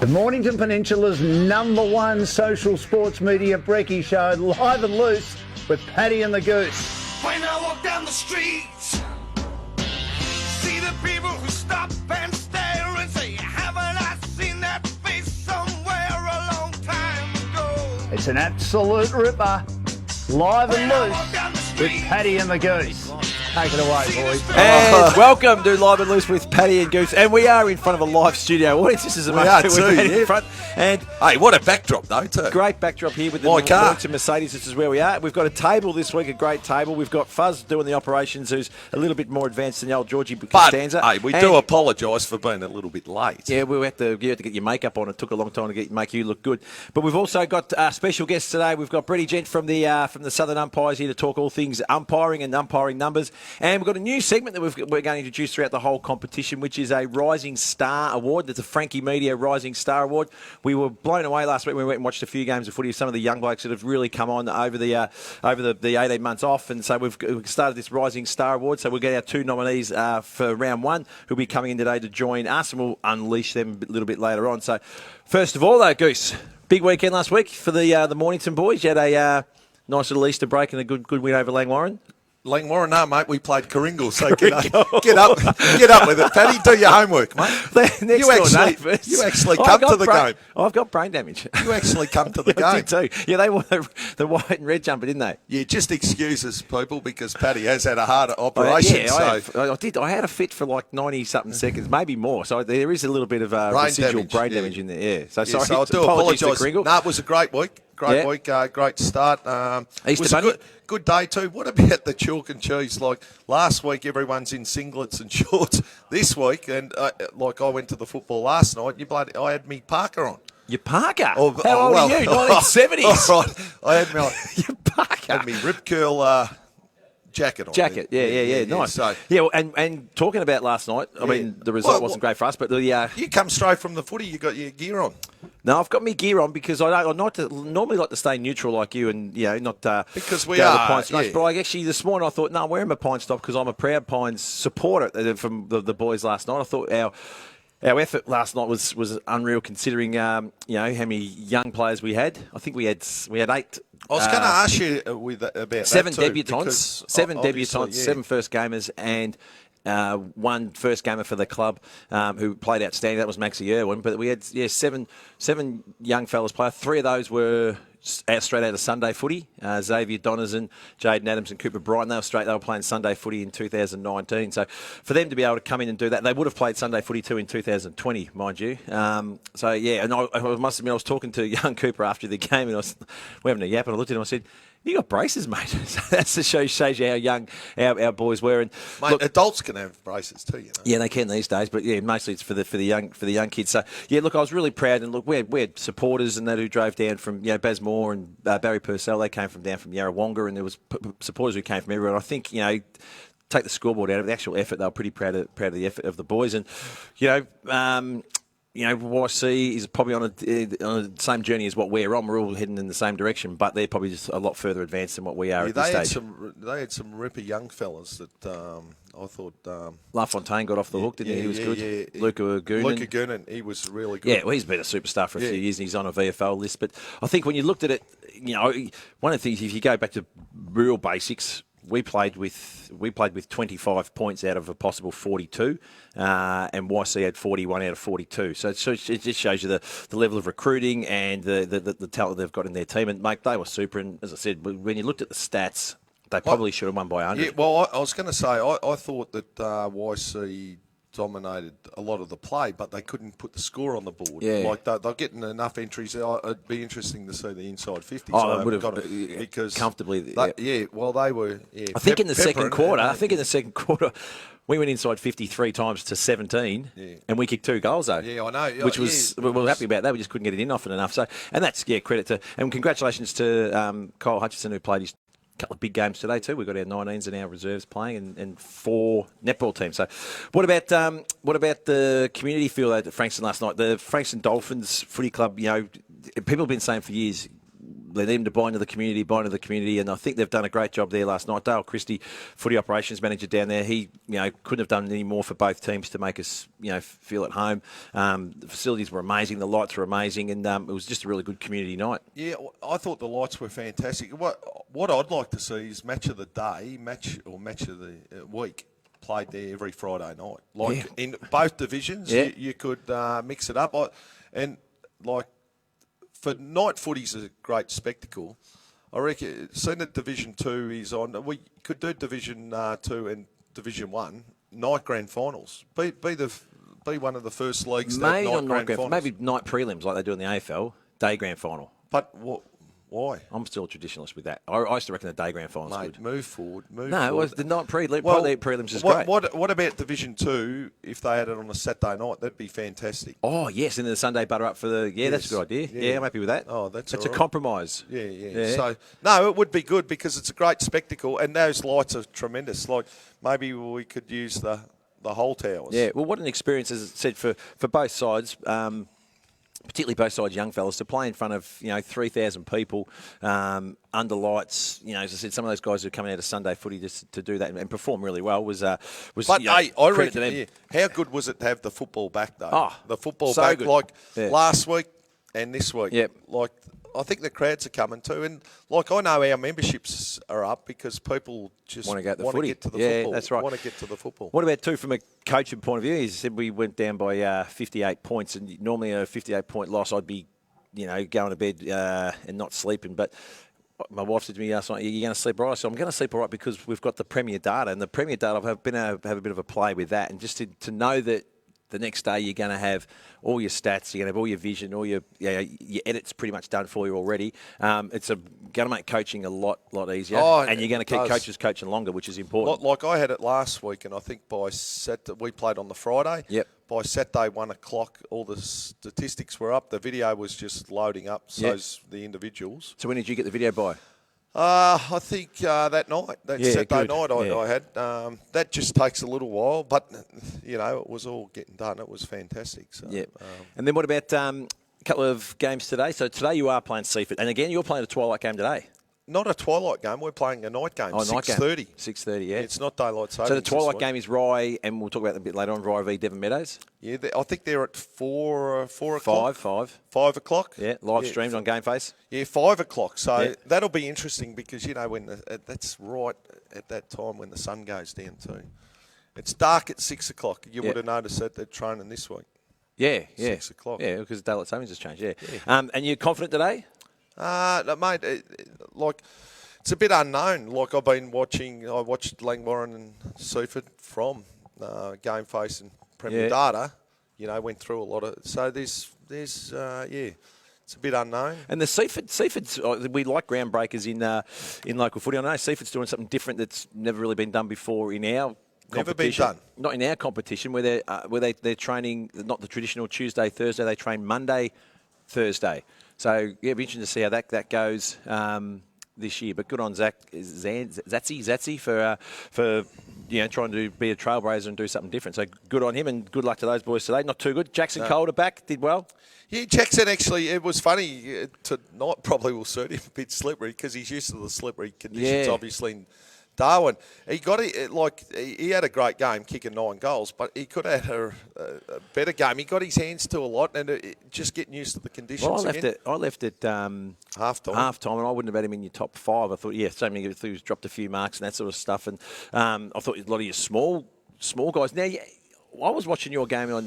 The Mornington Peninsula's #1 social sports media brekkie show, live and loose with Paddy and the Goose. When I walk down the streets, see the people who stop and stare and say, haven't I seen that face somewhere a long time ago? It's an absolute ripper, live and loose with Paddy and the Goose. Take it away, boys. And welcome to Live and Loose with Paddy and Goose. And we are in front of a live studio audience. This is amazing. We're in front. And hey, what a backdrop, though, too. Great backdrop here with the Mornington Mercedes. This is where we are. We've got a table this week, a great table. We've got Fuzz doing the operations, who's a little bit more advanced than the old Georgie Costanza. But, hey, we do apologise for being a little bit late. Yeah, we had to get your makeup on. It took a long time to make you look good. But we've also got special guests today. We've got Gent from the Southern Umpires here to talk all things umpiring and umpiring numbers. And we've got a new segment that we're going to introduce throughout the whole competition, which is a Rising Star Award. That's a Frankie Media Rising Star Award. We were blown away last week when we went and watched a few games of footy of some of the young blokes that have really come on over the 18 months off, and so we've started this Rising Star Award. So we'll get our two nominees for round one who'll be coming in today to join us, and we'll unleash them a little bit later on. So first of all, though, Goose, big weekend last week for the Mornington boys. You had a nice little Easter break and a good win over Langwarrin. Langwarrin, no, mate, we played Coringle, so get up with it. Paddy, do your homework, mate. You actually come to the game. I've got brain damage. You actually come to the game. I did too. Yeah, they wore the white and red jumper, didn't they? Yeah, just excuses, people, because Paddy has had a heart operation. I did. I had a fit for like 90-something seconds, maybe more. So there is a little bit of residual brain damage in there. Yeah. So sorry. So I do apologise. No, it was a great week. Great week, great start. Easter was Bunny? a good day too. What about the chalk and cheese? Like last week, everyone's in singlets and shorts. This week, and like I went to the football last night. I had me Parker on. Your Parker? How old are you? 1970s. All right. I had my your Parker. Had me rip curl jacket on. Yeah. Nice. So, well, and talking about last night, I mean, the result wasn't great for us, but you come straight from the footy. You got your gear on. No, I've got my gear on because I normally like to stay neutral like you and, not because we go are. To the Pine Stop. But actually this morning I thought, no, I'm wearing my Pine Stop because I'm a proud Pines supporter from the boys last night. I thought our effort last night was unreal considering, how many young players we had. I think we had 8. I was going to ask you about 7 that too, debutants, 7 debutants, 7 first gamers, and one first gamer for the club who played outstanding. That was Maxie Irwin. But we had 7 young fellas play. 3 of those were straight out of Sunday footy. Xavier Donaldson, Jaden Adams and Cooper Brighton. They were playing Sunday footy in 2019. So for them to be able to come in and do that, they would have played Sunday footy too in 2020, mind you. And I must admit, I was talking to young Cooper after the game and we're having a yap and I looked at him and I said, you got braces, mate. So that's the shows you how young our boys were. And mate, look, adults can have braces too, Yeah, they can these days, but mostly it's for the young kids. So I was really proud. And look, we had supporters and that who drove down from Bazmore and Barry Purcell. They came down from Yarrawonga, and there was supporters who came from everywhere. And I think take the scoreboard out of the actual effort, they were pretty proud of the effort of the boys. And YC is probably on the same journey as what we're on. We're all heading in the same direction, but they're probably just a lot further advanced than what we are at this stage. They had some ripper young fellas that I thought... LaFontaine got off the hook, didn't he? He was good. Yeah. Luca Goonan, he was really good. Yeah, well, he's been a superstar for a few years, and he's on a VFL list. But I think when you looked at it, one of the things, if you go back to real basics... We played with 25 points out of a possible 42, and YC had 41 out of 42. So it just shows you the level of recruiting and the talent they've got in their team. And mate, they were super. And as I said, when you looked at the stats, they probably should have won by 100. Yeah, well, I was going to say I thought that YC dominated a lot of the play, but they couldn't put the score on the board. Yeah. Like they're getting enough entries. It'd be interesting to see the inside 50s. Oh, they would have because comfortably. They were. Yeah, I think in the second quarter, we went inside 53 times to 17, and we kicked 2 goals though. Yeah, I know. Which was we were happy about that. We just couldn't get it in often enough. So, and that's credit to and congratulations to Kyle Hutchison who played his couple of big games today too. We've got our 19s and our reserves playing, and 4 netball teams. So, what about the community feel at Frankston last night? The Frankston Dolphins Footy Club. People have been saying for years they need him to buy into the community, and I think they've done a great job there last night. Dale Christie, footy operations manager down there, he couldn't have done any more for both teams to make us feel at home. The facilities were amazing, the lights were amazing, and it was just a really good community night. Yeah, I thought the lights were fantastic. What I'd like to see is match of the day, match of the week played there every Friday night. In both divisions, you could mix it up. For night footy's a great spectacle. I reckon, seeing that Division 2 is on, we could do Division 2 and Division 1 night grand finals. Be one of the first leagues that night grand finals. Maybe night prelims like they do in the AFL, day grand final. But why? I'm still a traditionalist with that. I used to reckon the day grand final is good. Move forward. It was the night prelims is great. What about Division 2, if they had it on a Saturday night? That'd be fantastic. Oh, yes, and then the Sunday butter up for the... Yeah, that's a good idea. Yeah, I'm happy with that. Oh, that's a compromise. Yeah. So, no, it would be good because it's a great spectacle and those lights are tremendous. Like, maybe we could use the whole towers. Yeah, well, what an experience, as it said, for both sides... particularly both sides, young fellas, to play in front of 3,000 people under lights. As I said, some of those guys who are coming out of Sunday footy just to do that and perform really well was. But I reckon, how good was it to have the football back though? Oh, the football so back good. Last week and this week. Yep. I think the crowds are coming too, and I know our memberships are up because people just want to get to the football. Yeah, that's right. Want to get to the football. What about too from a coaching point of view? He said we went down by 58 points, and normally a 58-point loss, I'd be, going to bed and not sleeping. But my wife said to me last night, "You're going to sleep all right." So I'm going to sleep all right because we've got the Premier data, and the Premier data I've been able to have a bit of a play with that, and just to know that. The next day you're going to have all your stats, you're going to have all your vision, all your edits pretty much done for you already. It's going to make coaching a lot easier, and you're going to keep coaches coaching longer, which is important. Like I had it last week, and I think by Saturday, we played on the Friday. Yep. By Saturday, 1 o'clock, all the statistics were up. The video was just loading up, so's the individuals. So when did you get the video by? I think that night, Saturday night I had. That just takes a little while, but, it was all getting done. It was fantastic. So, and then what about a couple of games today? So today you are playing Seaford. And again, you're playing a twilight game today. Not a twilight game. We're playing a night game, 6:30. 6:30, yeah. It's not daylight savings. So the twilight game is Rye, and we'll talk about that a bit later on, Rye v Devon Meadows. Yeah, I think they're at 4 o'clock. 5 o'clock. Yeah, live streamed on GameFace. Yeah, 5 o'clock. So that'll be interesting because, when that's right at that time when the sun goes down too. It's dark at 6 o'clock. You would have noticed that they're training this week. Yeah. 6 o'clock. Yeah, because daylight savings has changed, And you're confident today? Mate, it's a bit unknown. I've been watching. I watched Langwarrin and Seaford from GameFace and Premier Data. Went through a lot of. So there's it's a bit unknown. And the Seaford's we like groundbreakers in local footy. I know Seaford's doing something different that's never really been done before in our. Never been done. Not in our competition where they're training not the traditional Tuesday, Thursday. They train Monday, Thursday. So, it'll be interesting to see how that goes this year. But good on Zatsy for trying to be a trailblazer and do something different. So, good on him and good luck to those boys today. Not too good. Jackson Calder back, did well. Yeah, Jackson actually, it was funny. Tonight probably will suit him a bit slippery because he's used to the slippery conditions, obviously, in Darwin. He got it he had a great game, kicking 9 goals, but he could have had a better game. He got his hands to a lot, and just getting used to the conditions. Well, I left it half time, and I wouldn't have had him in your top 5. I thought, so many he's dropped a few marks and that sort of stuff, and I thought a lot of your small guys. Now, I was watching your game on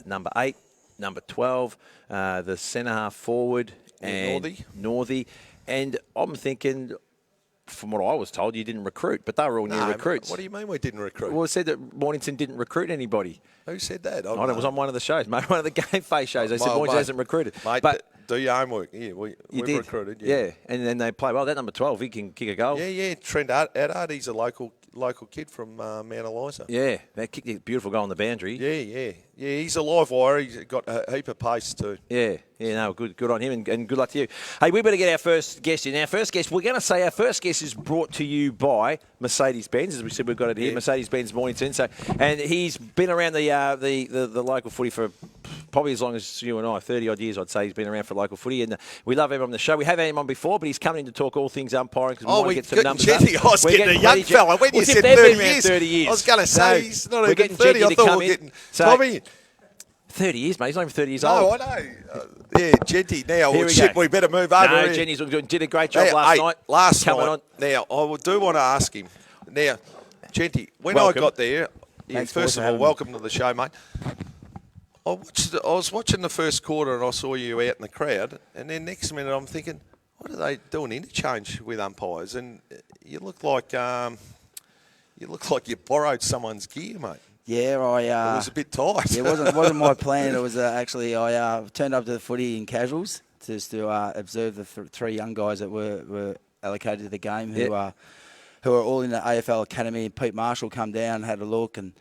number 8, number 12, the centre half forward, and Northey, and I'm thinking. From what I was told, you didn't recruit, but they were all new recruits. What do you mean we didn't recruit? Well, it said that Mornington didn't recruit anybody. Who said that? I know. It was on one of the shows, mate, one of the GameFace shows. They said Mornington hasn't recruited. Mate, but do your homework. Yeah, we've recruited. Yeah, and then they play well. That number 12, he can kick a goal. Yeah. Trent Eddard, he's a local kid from Mount Eliza. Yeah, they kicked a beautiful goal on the boundary. Yeah. he's a live wire. He's got a heap of pace too. Yeah, no, good on him, and good luck to you. Hey, we better get our first guest in. Our first guest, we're going to say our first guest is brought to you by Mercedes-Benz. As we said, we've got it here, Mercedes-Benz Mornington. So, and he's been around the local footy for probably as long as you and I, 30-odd years, I'd say he's been around for local footy, and we love having him on the show. We have had him on before, but he's coming in to talk all things umpiring because we want to get some numbers Jetty, up. I was getting a young fella. When you said 30 years, I was going to say he's not even 30. I thought we were getting Tommy. 30 years, mate. He's not even 30 years old. old. No, I know. Genty. Now, we better move over. No, Jenny's did a great job last night. Last night. Now, I do want to ask him. Now, Genty, when I got there, first of all, welcome to the show, mate. I was watching the first quarter and I saw you out in the crowd, and then next minute I'm thinking, what are they doing interchange with umpires? And you look like you borrowed someone's gear, mate. Yeah, it was a bit tight. Yeah, it wasn't my plan. It was actually I turned up to the footy in casuals just to observe the three young guys that were allocated to the game who are all in the AFL Academy. Pete Marshall come down, had a look, and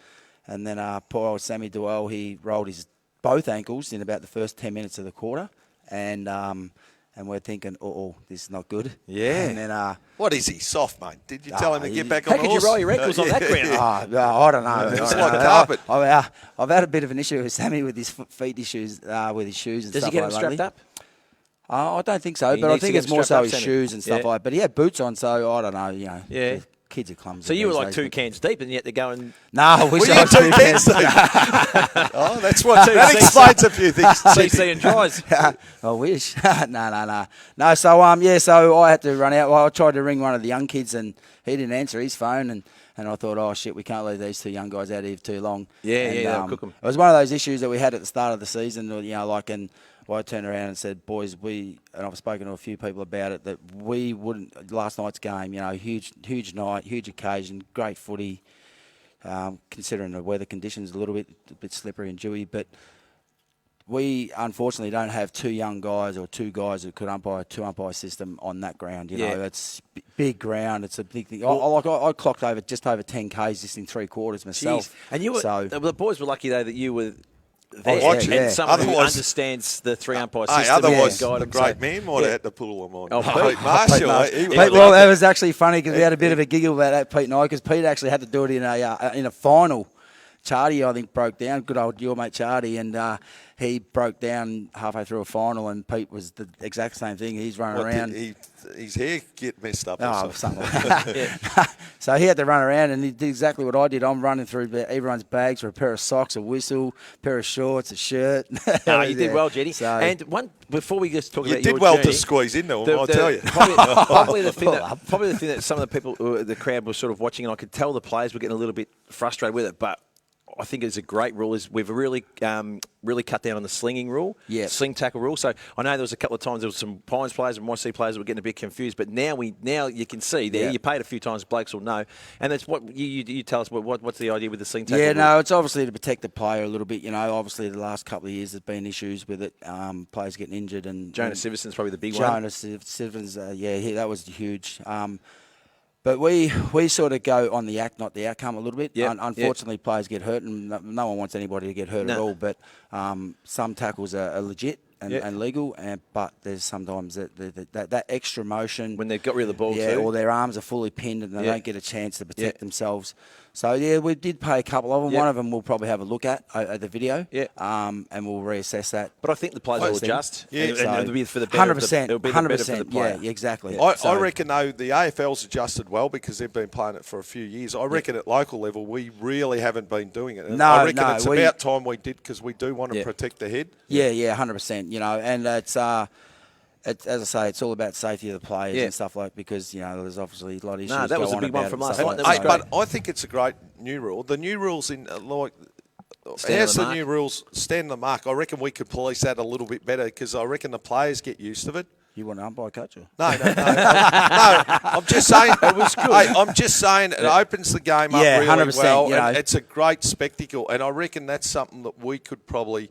then poor old Sammy Duell, he rolled his both ankles in about the first 10 minutes of the quarter, and we're thinking, this is not good. Yeah. And then what is he, soft, mate? Did you tell him to get back on the horse? How could you roll your ankles on that ground? I don't know. It's like carpet. I've had a bit of an issue with Sammy with his feet issues, with his shoes and Does stuff he get like them strapped up? I don't think so, He but I needs to think get it's more so strapped his up, shoes and stuff yeah. like. But he had boots on, so I don't know. Yeah. Kids are clumsy. So you were these like days, 2 but- cans deep, and you had to go and... No, I wish Were I you was 2 2 cans cans. Oh, that explains a few things. CC and dries. I wish. No. So I had to run out. Well, I tried to ring one of the young kids, and he didn't answer his phone, and I thought, oh shit, we can't leave these 2 young guys out here for too long. They'll cook 'em. It was one of those issues that we had at the start of the season, and I turned around and said, boys, and I've spoken to a few people about it, that we wouldn't, last night's game, huge night, huge occasion, great footy, considering the weather conditions a bit slippery and dewy, but we unfortunately don't have 2 young guys or 2 guys who could umpire a 2-umpire system on that ground. It's big ground. It's a big thing. I clocked just over 10 Ks just in 3 quarters myself. Jeez. And you were, the boys were lucky though that you were there watching. and someone who Otherwise- understands the 3-umpire system. Otherwise, guide the them. great man might have had to pull them on. Oh, Pete Marshall. Well, it was actually funny because we had a bit of a giggle about that, Pete and I, because Pete actually had to do it in a final. Chardy, I think, broke down. Good old your mate Chardy, and he broke down halfway through a final, and Pete was the exact same thing. He's running around. His hair get messed up. Something like that. So he had to run around, and he did exactly what I did. I'm running through everyone's bags for a pair of socks, a whistle, a pair of shorts, a shirt. No, you did well, Jetty. So, and one before we just talk You about did your well journey, to squeeze into them, I'll the- tell you. Probably the thing that some of the people, the crowd, were sort of watching, and I could tell the players were getting a little bit frustrated with it, but I think it's a great rule. Is we've really cut down on the slinging rule, sling tackle rule. So I know there was a couple of times there was some Pines players and YC players that were getting a bit confused, but now you can see there. You pay it a few times, blokes will know, and that's what you tell us. What's the idea with the sling tackle? Yeah, rule? no, it's obviously to protect the player a little bit. Obviously the last couple of years there's been issues with it. Players getting injured, and Jonas Siverson's probably the big one. Jonas Sivers, that was huge. But we sort of go on the act, not the outcome a little bit. Unfortunately, players get hurt, and no one wants anybody to get hurt at all. But some tackles are legit and legal, but there's sometimes that extra motion. When they've got rid of the ball too. or their arms are fully pinned and they don't get a chance to protect themselves. So, we did pay a couple of them. One of them we'll probably have a look at the video, and we'll reassess that. But I think the players will adjust. Yeah, and it'll be for the better. 100%. It'll be the better for the player. Yeah, exactly. I reckon, though, the AFL's adjusted well because they've been playing it for a few years. I reckon at local level, we really haven't been doing it. And I reckon it's about time we did because we do want to protect the head. Yeah, 100%. And it's as I say, it's all about safety of the players and stuff because there's obviously a lot of issues. No, that was a big one from last night. But I think it's a great new rule. The new rules in how's the new rules stand the mark? I reckon we could police that a little bit better because I reckon the players get used to it. You want an umpire coach? Or? No. I'm just saying it was good. Hey, I'm just saying it opens the game up really 100%, well. And it's a great spectacle, and I reckon that's something that we could probably.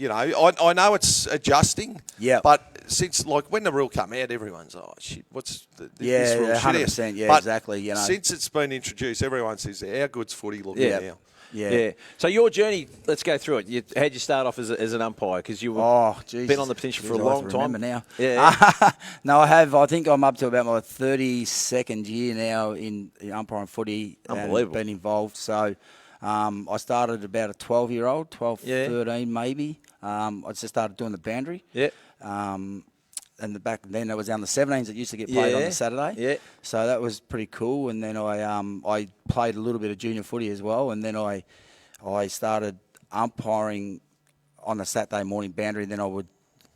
I know it's adjusting, but since when the rule came out, everyone's shit. What's this rule? 100%. Yeah, but exactly. Since it's been introduced, everyone says how good's footy looking now. Yeah. So your journey, let's go through it. How'd you start off as an umpire? Because you were been on the potential for a long time. Remember now. Yeah. No, I have. I think I'm up to about my 32nd year now in umpiring footy. Unbelievable. And been involved. So I started about a 12-year-old, 12, 13 maybe. I just started doing the boundary. Yeah. And back then it was down the 17s that used to get played on the Saturday. Yeah. So that was pretty cool. And then I played a little bit of junior footy as well. And then I started umpiring on the Saturday morning boundary. And then I would,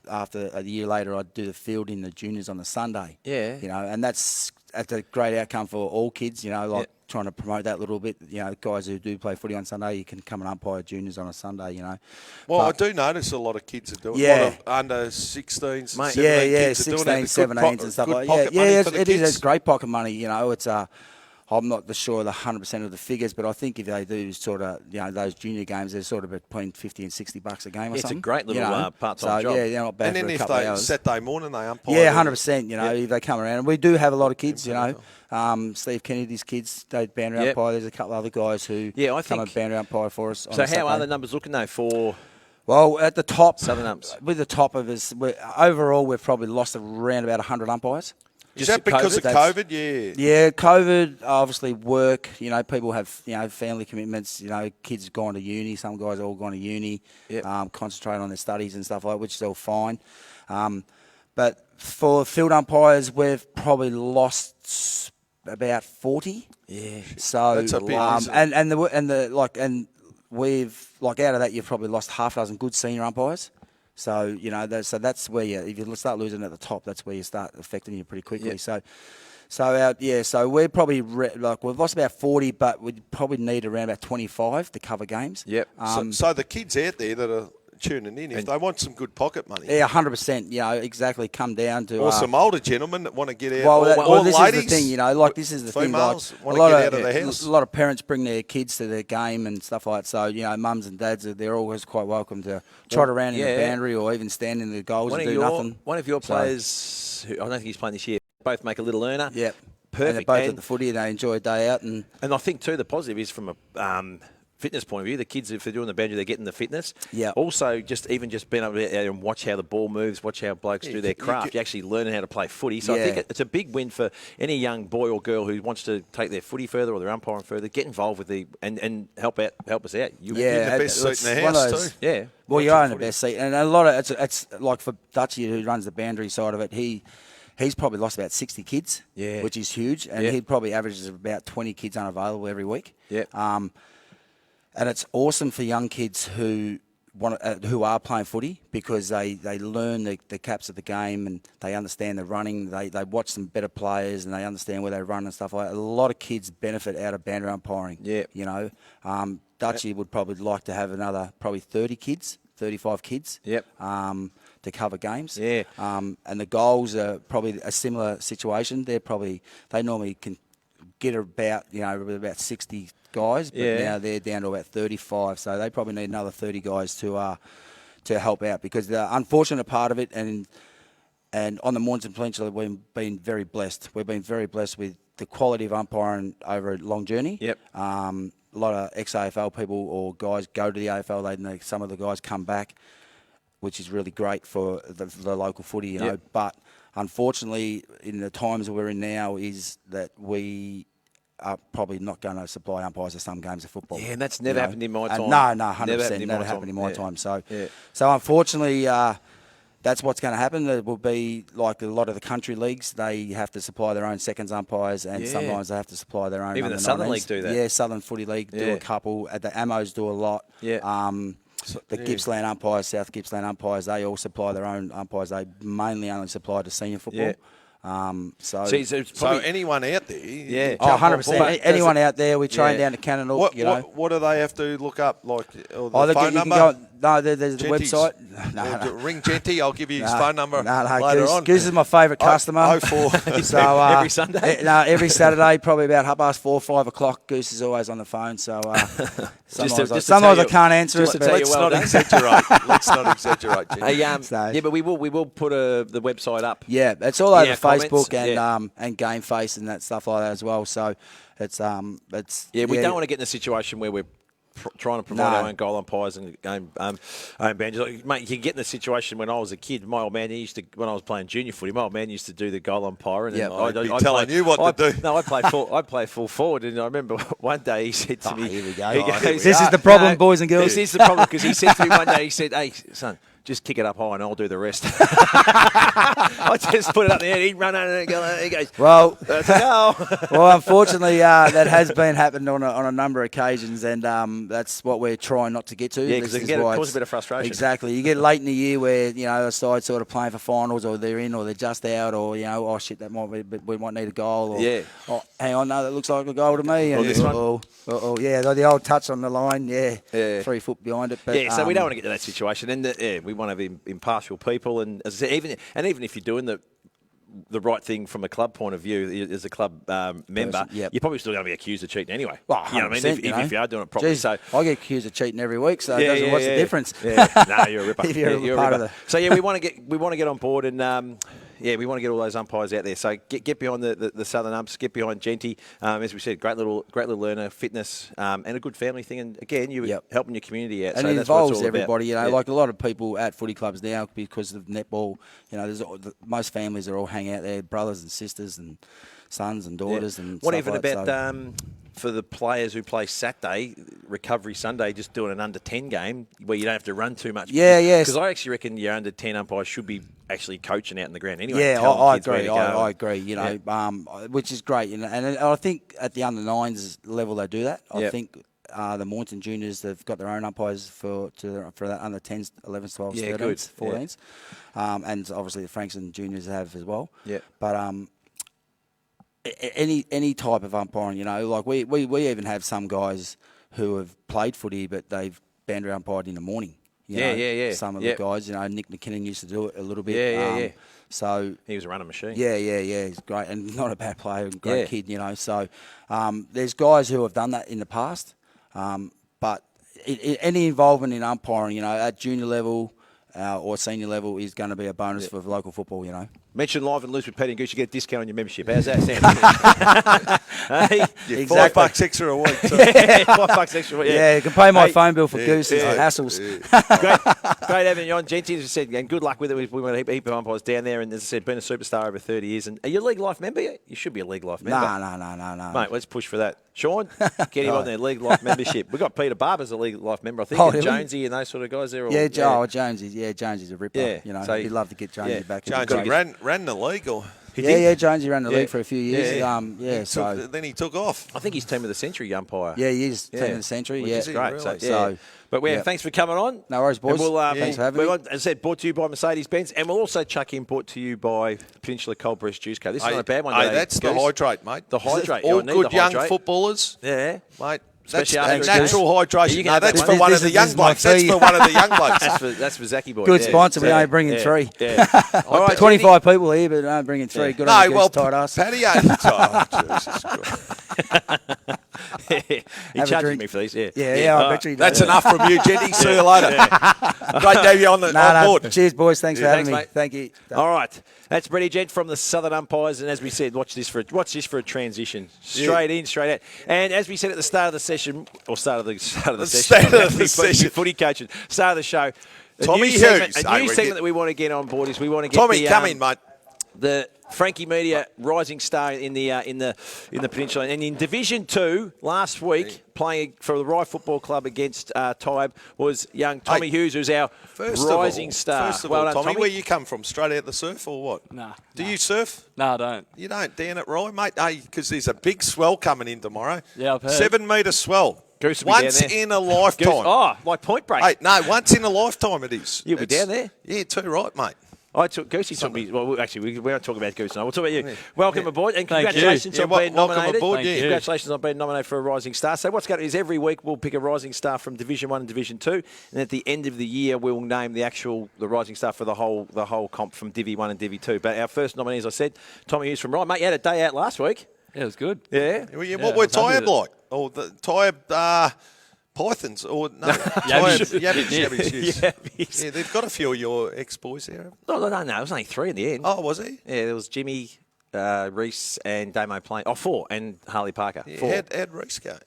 after a year later, I'd do the field in the juniors on the Sunday. Yeah. You know, and that's a great outcome for all kids, you know, like trying to promote that a little bit. You know, guys who do play footy on Sunday, you can come and umpire juniors on a Sunday, you know. Well, I do notice a lot of kids are doing Yeah. a lot of under 16s, Mate, 17 yeah, kids are doing that. 16, Good 17s and stuff good like that. pocket Yeah, money yeah, for the it is. kids. It's great pocket money, you know. It's I'm not sure the 100% of the figures, but I think if they do sort of, you know, those junior games, they're sort of between $50 and $60 a game or It's something. a great little you know? part-time so, job. Yeah, they're not bad And then for a if couple of they hours. Saturday morning they umpire. Yeah, 100%. You know, if they come around, and we do have a lot of kids. You know, Steve Kennedy's kids, they boundary umpire. There's a couple of other guys who come and boundary umpire for us. So how are the numbers looking though for? Well, at the top, Southern umps. with the top of us, overall we've probably lost around about 100 umpires. Is that because of COVID? Yeah. Yeah, COVID, obviously work, you know, people have, you know, family commitments, you know, kids have gone to uni, some guys have all gone to uni, concentrate on their studies and stuff like that, which is all fine. But for field umpires, we've probably lost about 40. Yeah. So That's a bit, and we've out of that you've probably lost half a dozen good senior umpires. So, you know, that's where if you start losing at the top, that's where you start affecting you pretty quickly. Yep. So we're probably, we've lost about 40, but we probably need around about 25 to cover games. Yep. So the kids out there that are tuning in, if they want some good pocket money. Yeah, 100%. You know, exactly. Come down to... Or some older gentlemen that want to get out. Or this ladies, is the thing, you know, this is the females thing. want to get out of the house. A lot of parents bring their kids to their game and stuff like that. So, you know, mums and dads, they're always quite welcome to trot around in the boundary or even stand in the goals and do nothing. One of your players, who I don't think he's playing this year, both make a little earner. Yep. Perfect. And they're both at the footy and they enjoy a day out. And I think, too, the positive is from a fitness point of view, the kids, if they're doing the boundary, they're getting the fitness. Yeah. Also, just being able to get out there and watch how the ball moves, watch how blokes do their craft. You're actually learning how to play footy. So I think it's a big win for any young boy or girl who wants to take their footy further or their umpiring further. Get involved with and help us out. You're the best seat in the house too. Yeah. Well, you are in the best seat, and a lot of it's like for Dutchie who runs the boundary side of it. He's probably lost about 60 kids, which is huge, and he probably averages about 20 kids unavailable every week. Yeah. And it's awesome for young kids who who are playing footy because they learn the caps of the game and they understand the running. They watch some better players and they understand where they run and stuff like that. A lot of kids benefit out of boundary umpiring. Yeah. You know, Dutchie would probably like to have another probably 30 kids, 35 kids. Yep. To cover games. Yeah. And the goals are probably a similar situation. They normally can get about 60 guys, but now they're down to about 35. So they probably need another 30 guys to help out because the unfortunate part of it, and on the Mornington Peninsula, we've been very blessed. We've been very blessed with the quality of umpiring over a long journey. Yep. A lot of ex-AFL people or guys go to the AFL. Some of the guys come back, which is really great for the local footy, you know. But unfortunately, in the times we're in now, is that we are probably not going to supply umpires to some games of football. Yeah, and that's never happened in my time. No, 100%. Never happened in my time. So unfortunately, that's what's going to happen. There will be, like a lot of the country leagues, they have to supply their own seconds umpires, and sometimes they have to supply their own. Even the Southern League do that. Yeah, Southern Footy League do a couple. The Ammos do a lot. Yeah. The Gippsland umpires, South Gippsland umpires, they all supply their own umpires. They mainly only supply to senior football. Yeah. So anyone out there, 100%. Anyone out there, we train down to Cannonook. What do they have to look up? Like the phone number? There's the website. Ring Genty. I'll give you his phone number later Goose, on. Goose is my favourite customer. 04. So every Sunday. Every Saturday, probably about 4:30, 5 o'clock. Goose is always on the phone. So sometimes I can't answer it. Let's not exaggerate. Let's not exaggerate. Hey, but we will put the website up. Yeah, it's all over Facebook comments, and GameFace and that stuff like that as well. So it's we don't want to get in a situation where we're trying to provide No. our own goal umpires and own bands. Like, mate, you can get in the situation when I was a kid. My old man when I was playing junior footy, my old man used to do the goal umpiring. Yeah, and I'd be telling you what to do. No, I'd play full forward, and I remember one day he said to me, here we go. he Oh, goes, this is the problem, boys and girls. This is the problem, because he said to me one day, he said, "Hey, son, just kick it up high and I'll do the rest." I just put it up there, he'd run under and go, he goes, Well, "That's a goal." well, unfortunately, that has been happened on a number of occasions, and that's what we're trying not to get to. Yeah, 'cause it This can is why cause a it's- bit of frustration. Exactly. You get late in the year where, a side sort of playing for finals, or they're in, or they're just out, or, oh, shit, that might be, but we might need a goal. Or, Yeah. oh, hang on, no, that looks like a goal to me. And, this one? yeah, the old touch on the line, yeah. Yeah. 3 foot behind it. But, Yeah, so we don't want to get to that situation, and we want to have impartial people. And as I said, even if you're doing the right thing from a club point of view, as a club member, Yep. you're probably still going to be accused of cheating anyway. Well, you know what I mean? 100%, If you are doing it properly. Jeez, So I get accused of cheating every week, so what's the difference? Yeah, no, you're a ripper. If you're you're part a of ripper. the- So yeah, we want to get on board, and we want to get all those umpires out there. So get behind the Southern umps, get behind Genty. As we said, great little learner, fitness, and a good family thing. And again, you're helping your community out. And so it that's what it's involves all about. everybody, Yeah. like a lot of people at footy clubs now, because of netball, most families are all hang out there, brothers and sisters and sons and daughters. And what stuff even like that, about so- for the players who play Saturday, Recovery Sunday, just doing an under 10 game where you don't have to run too much? Yeah, Because I actually reckon your under 10 umpires should be actually coaching out in the ground anyway. Yeah, telling I kids where agree. to go. I agree. Which is great, and I think at the under 9s level they do that. I Yep. think the Mornington juniors, they've got their own umpires for that under 10s, 11s, 12s, Yeah, 13s, good. 14s, and obviously the Frankston juniors have as well. Yeah. But any type of umpiring, like we even have some guys who have played footy, but they've boundary umpired in the morning. Yeah. Some of Yep. the guys, Nick McKinnon used to do it a little bit. Yeah. So He was a running machine. yeah, he's great and not a bad player, and great Yeah. kid, So there's guys who have done that in the past, but any involvement in umpiring, at junior level or senior level is going to be a bonus for local football, Mention Live and Loose with Paddy and Goose, you get a discount on your membership. How's that sound? Hey? Yeah, Exactly. $5 extra a week. Too. Yeah, $5 extra. Yeah, you can pay my Hey, phone bill for Goose and hassles. Great having you on, Genty. As I said, and good luck with it. We want a heap of umpires down there. And as I said, been a superstar over 30 years. And are you a League Life member? You should be a League Life member. No. Mate, let's push for that. Sean, get him on their League Life membership. We've got Peter Barber's a League Life member, I think, Oh, and really? Jonesy and those sort of guys. They're all, Jonesy's a ripper. Yeah, so- He'd love to get Jonesy yeah. back. Jonesy ran the league, or Jonesy ran the league for a few years. Yeah. then he took off. I think he's team of the century umpire. Yeah, he is team Yeah. of the century. Which Yeah, is great. Really? So, but thanks for coming on. No worries, boys. And we'll, Thanks for having we're me. on, as I said, brought to you by Mercedes-Benz, and we'll also chuck in brought to you by Peninsula Cold Press Juice Co. This is not a bad one today, That's the Goose. hydrate, mate. The hydrate. All I need good the young hydrate. footballers, Yeah. mate. That's Especially after natural Yeah, you hydration. can No, have that's that for one. one of This the young is my blokes. That's fee. for one of the young blokes. That's for Zachy boy. Good yeah. sponsor. We only bring in 3. Yeah. All right, 25 people here, but don't bring in 3. Yeah. Good No, on you, well, Goose, tight ass. Paddy ain't. Oh, Jesus Christ. He Have a charging drink. me for these. Yeah. Yeah, I bet you. That's enough from you, Jenny. See you later. Great to have you on board. Cheers, boys. Thanks for having thanks, me. mate. Thank you. All right, that's Brady Gent from the Southern Umpires, and as we said, watch this for a transition, straight in, straight out. And as we said at the start of the session, or start of the session, footy coaching, start of the show, Tommy new Hughes. segment that we want to get on board is we want to get Tommy, come in, mate. the Frankie Media rising star in the Peninsula, and in Division 2 last week, playing for the Rye Football Club against Tybe, was young Tommy Hughes, who's our rising star. First of Well all, done, Tommy, where you come from? Straight out the surf or what? Nah. Do you surf? No, I don't. You don't down at Rye, mate? Hey, because there's a big swell coming in tomorrow. Yeah, I've heard. 7 metre swell. Goose will be Once down there. in a lifetime. Goose, oh, like Point Break. Hey, no, once in a lifetime it is. You'll be down there? Yeah, too right, mate. Goosey took me. Well, actually, we won't talk about Goose now. We'll talk about you. Welcome aboard, and Thank you. congratulations on being welcome nominated. aboard. Thank Yeah. you. Congratulations on being nominated for a Rising Star. So what's going to is every week we'll pick a Rising Star from Division 1 and Division 2, and at the end of the year we'll name the Rising Star for the whole comp from Divi 1 and Divi 2. But our first nominee, as I said, Tommy Hughes from Rye. Mate, you had a day out last week. Yeah, it was good. Yeah. What I were was happy Tyab with it. like? Or the Tyab pythons? Or no, Tyab Yabbies. Yeah, they've got a few of your ex-boys there. No. It was only 3 in the end. Oh, was he? Yeah, there was Jimmy, Reese, and Damo playing. Oh, 4, and Harley Parker. Yeah, 4. how'd Reese go?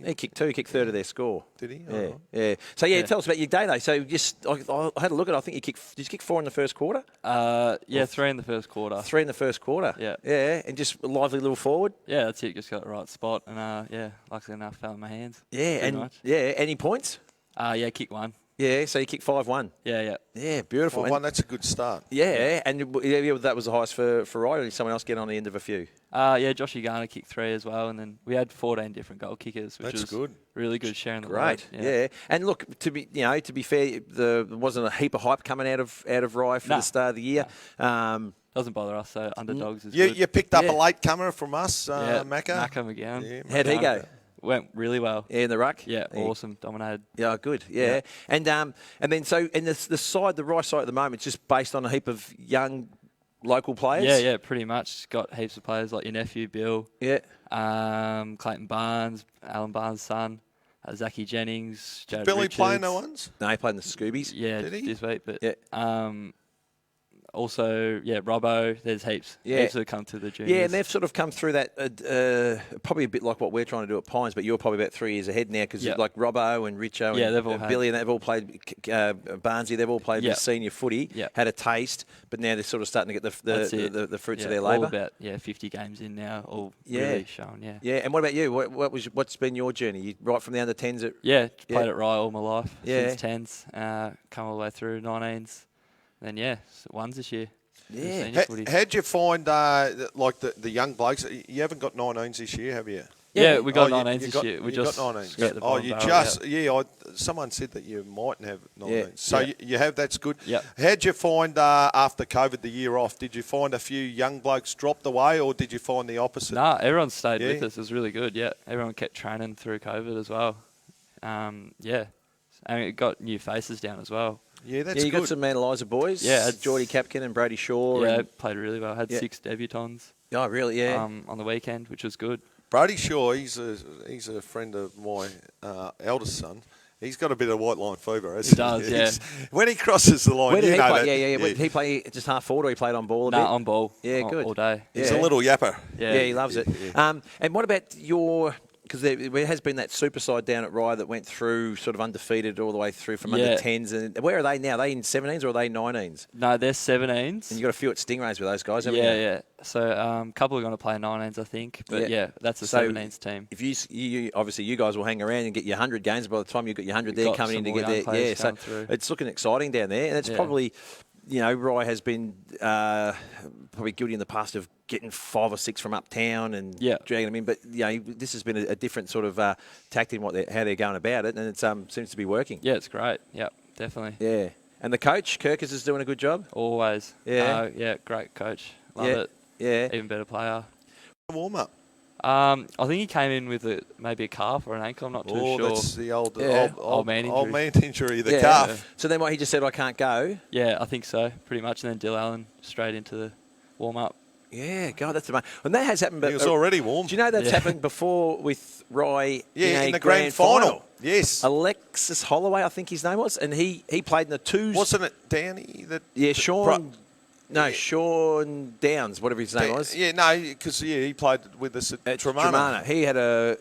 He kicked 2. He kicked third of their score. Did he? Yeah, Alright. yeah. So tell us about your day though. So I had a look at. I think you kicked. Did you kick 4 in the first quarter? Yeah, 3 in the first quarter. 3 in the first quarter. Yeah. Yeah, and just a lively little forward. Yeah, that's it. Just got the right spot, and luckily enough, fell in my hands. Yeah, pretty and much. any points? Kick 1. Yeah, so you kicked 5-1. Yeah. Yeah, beautiful. Well, that's a good start. Yeah, and that was the highest for Ryan. Or did someone else get on the end of a few? Joshy Garner kicked 3 as well, and then we had 14 different goal kickers, which That's was good. really good sharing the Great, load. yeah. And look, to be fair, there wasn't a heap of hype coming out of Rye for the start of the year. Doesn't bother us, so underdogs is You, good. you picked up a late comer from us, Macca. Macca McGowan. Yeah, How'd he go? Went really well. Yeah, in the ruck? Yeah, awesome. Dominated. Yeah, good. Yeah. And then so in the Rye side at the moment, it's just based on a heap of young local players? Yeah, pretty much. Got heaps of players like your nephew, Bill. Yeah. Clayton Barnes, Alan Barnes' son, Zachy Jennings, Jared Billy Richards. playing the ones? No, he played in the Scoobies. Yeah, Did he? this week. But Yeah. also, Robbo, there's heaps. Yeah. Heaps that come through the juniors. Yeah, and they've sort of come through that, probably a bit like what we're trying to do at Pines, but you're probably about 3 years ahead now because like Robbo and Richo and they've all had- Billy, and they've all played, Barnesy, they've all played senior footy, had a taste, but now they're sort of starting to get the fruits of their labour. All about 50 games in now, all really shown. Yeah. And what about you? What's been your journey? You right from the under 10s at Played at Rye all my life. Yeah. Since 10s, come all the way through 19s, then ones this year. Yeah. Senior footy. How'd you find like the young blokes? You haven't got 19s this year, have you? Yeah, we got Oh, 19s you this got- year. We you just got 19s. scraped the Oh, bottom you barrel, just someone said that you mightn't have 19s. So you have. That's good. Yeah. How'd you find after COVID the year off? Did you find a few young blokes dropped away, or did you find the opposite? Nah, everyone stayed Yeah. with us. It was really good. Yeah, everyone kept training through COVID as well. And it got new faces down as well. Yeah, that's Yeah, you good. got some Man Eliza boys. Yeah, had Geordie Capkin and Brady Shaw. Yeah, And, played really well. Had 6 debutants. oh, really? Yeah. On the weekend, which was good. Brady Shaw, he's a friend of my eldest son. He's got a bit of white line fever, hasn't he? He does, When he crosses the line, Where did he play? that. Yeah. Did he play just half forward or he played on ball a bit? Nah, on ball. Yeah, all, good. all day. He's Yeah. a little yapper. Yeah, he loves it. And what about your... Because there has been that super side down at Rye that went through sort of undefeated all the way through from under 10s. And where are they now? Are they in 17s or are they 19s? No, they're 17s. And you got a few at Stingrays with those guys, haven't you? Yeah. So a couple are going to play 19s, I think. But that's the 17s team. If you obviously you guys will hang around and get your 100 games. By the time you've got your 100 there Got coming in some to more get young there, players so coming through. it's looking exciting down there. And it's probably, Rye has been probably guilty in the past of getting 5 or 6 from uptown and dragging them in. But this has been a different sort of tactic in how they're going about it, and it seems to be working. Yeah, it's great. Yeah, definitely. Yeah. And the coach, Kirkus, is doing a good job? Always. Yeah. Great coach. Love it. Yeah. Even better player. Warm up. I think he came in with maybe a calf or an ankle. I'm not too sure. That's the old man injury. Old man injury, the calf. So then he just said, I can't go? Yeah, I think so, pretty much. And then Dill Allen straight into the warm-up. Yeah, God, that's amazing. And that has happened. He was already warm. Do you know that's happened before with Rye in the grand final? Yes. Alexis Holloway, I think his name was, and he played in the twos. Wasn't it Downey? Sean Downs, whatever his name was. Yeah, no, because he played with us at Tremarna.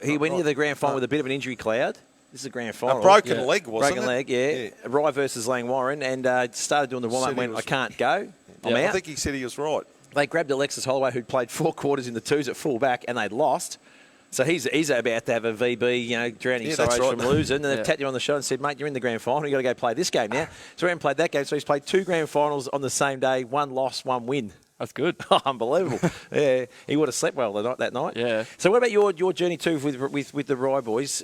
He went into the grand final with a bit of an injury cloud. This is a grand final. A broken leg, wasn't broken it? leg, yeah. Rye versus Langwarren, and started doing the warm-up and went, I can't go. I'm out. I think he said he was right. They grabbed Alexis Holloway, who'd played 4 quarters in the twos at full back, and they'd lost. So he's about to have a VB, drowning sorrows from losing. And they've tapped him on the shoulder and said, mate, you're in the grand final. You've got to go play this game now. So he went and played that game. So he's played 2 grand finals on the same day, 1 loss, 1 win. That's good. Unbelievable. Yeah, he would have slept well that night. Yeah. So what about your journey too with the Rye boys?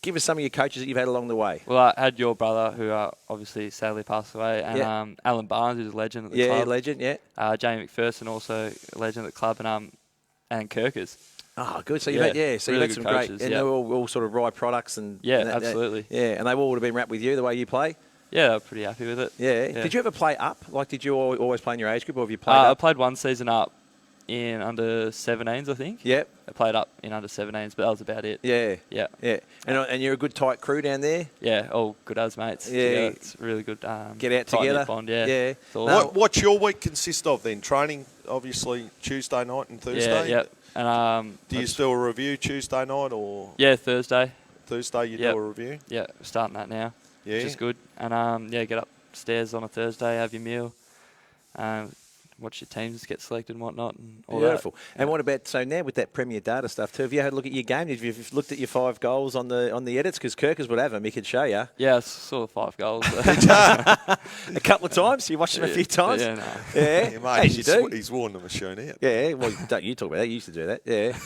Give us some of your coaches that you've had along the way. Well, I had your brother, who obviously sadly passed away, and Alan Barnes, who's a legend at the club. Yeah, legend, yeah. Jamie McPherson, also a legend at the club, and Kirkers. Oh, good. So you've had, so really you've had some good great, coaches, and they're all sort of Rye products and absolutely. And they all would have been wrapped with you the way you play. Yeah, I'm pretty happy with it. Yeah. Did you ever play up? Like, did you always play in your age group, or have you played up? I played one season up, in under 17s, I think. Yep. I played up in under 17s, but that was about it. Yeah. Yeah. Yeah. And you're a good tight crew down there? Yeah, all good as mates. Yeah. It's really good. Get out tight-knit together? Bond, yeah. Yeah. It's awesome. What's your week consist of then? Training, obviously, Tuesday night and Thursday? Yeah, And Do you still review Tuesday night or Thursday. Thursday you Yep. do a review? Yeah, starting that now, Yeah. which is good. And get upstairs on a Thursday, have your meal, watch your teams get selected and whatnot, and all Beautiful. that. And what about, so now with that Premier data stuff too, have you had a look at your game? Have you looked at your 5 goals on the edits? Because Kirkers would have them. He could show you. Yeah, I saw the 5 goals. A couple of times? You watched them a few times? Yeah, no. Yeah, Yeah, mate, as you do. he's worn the machine out. Yeah, well, don't you talk about that? You used to do that. Yeah,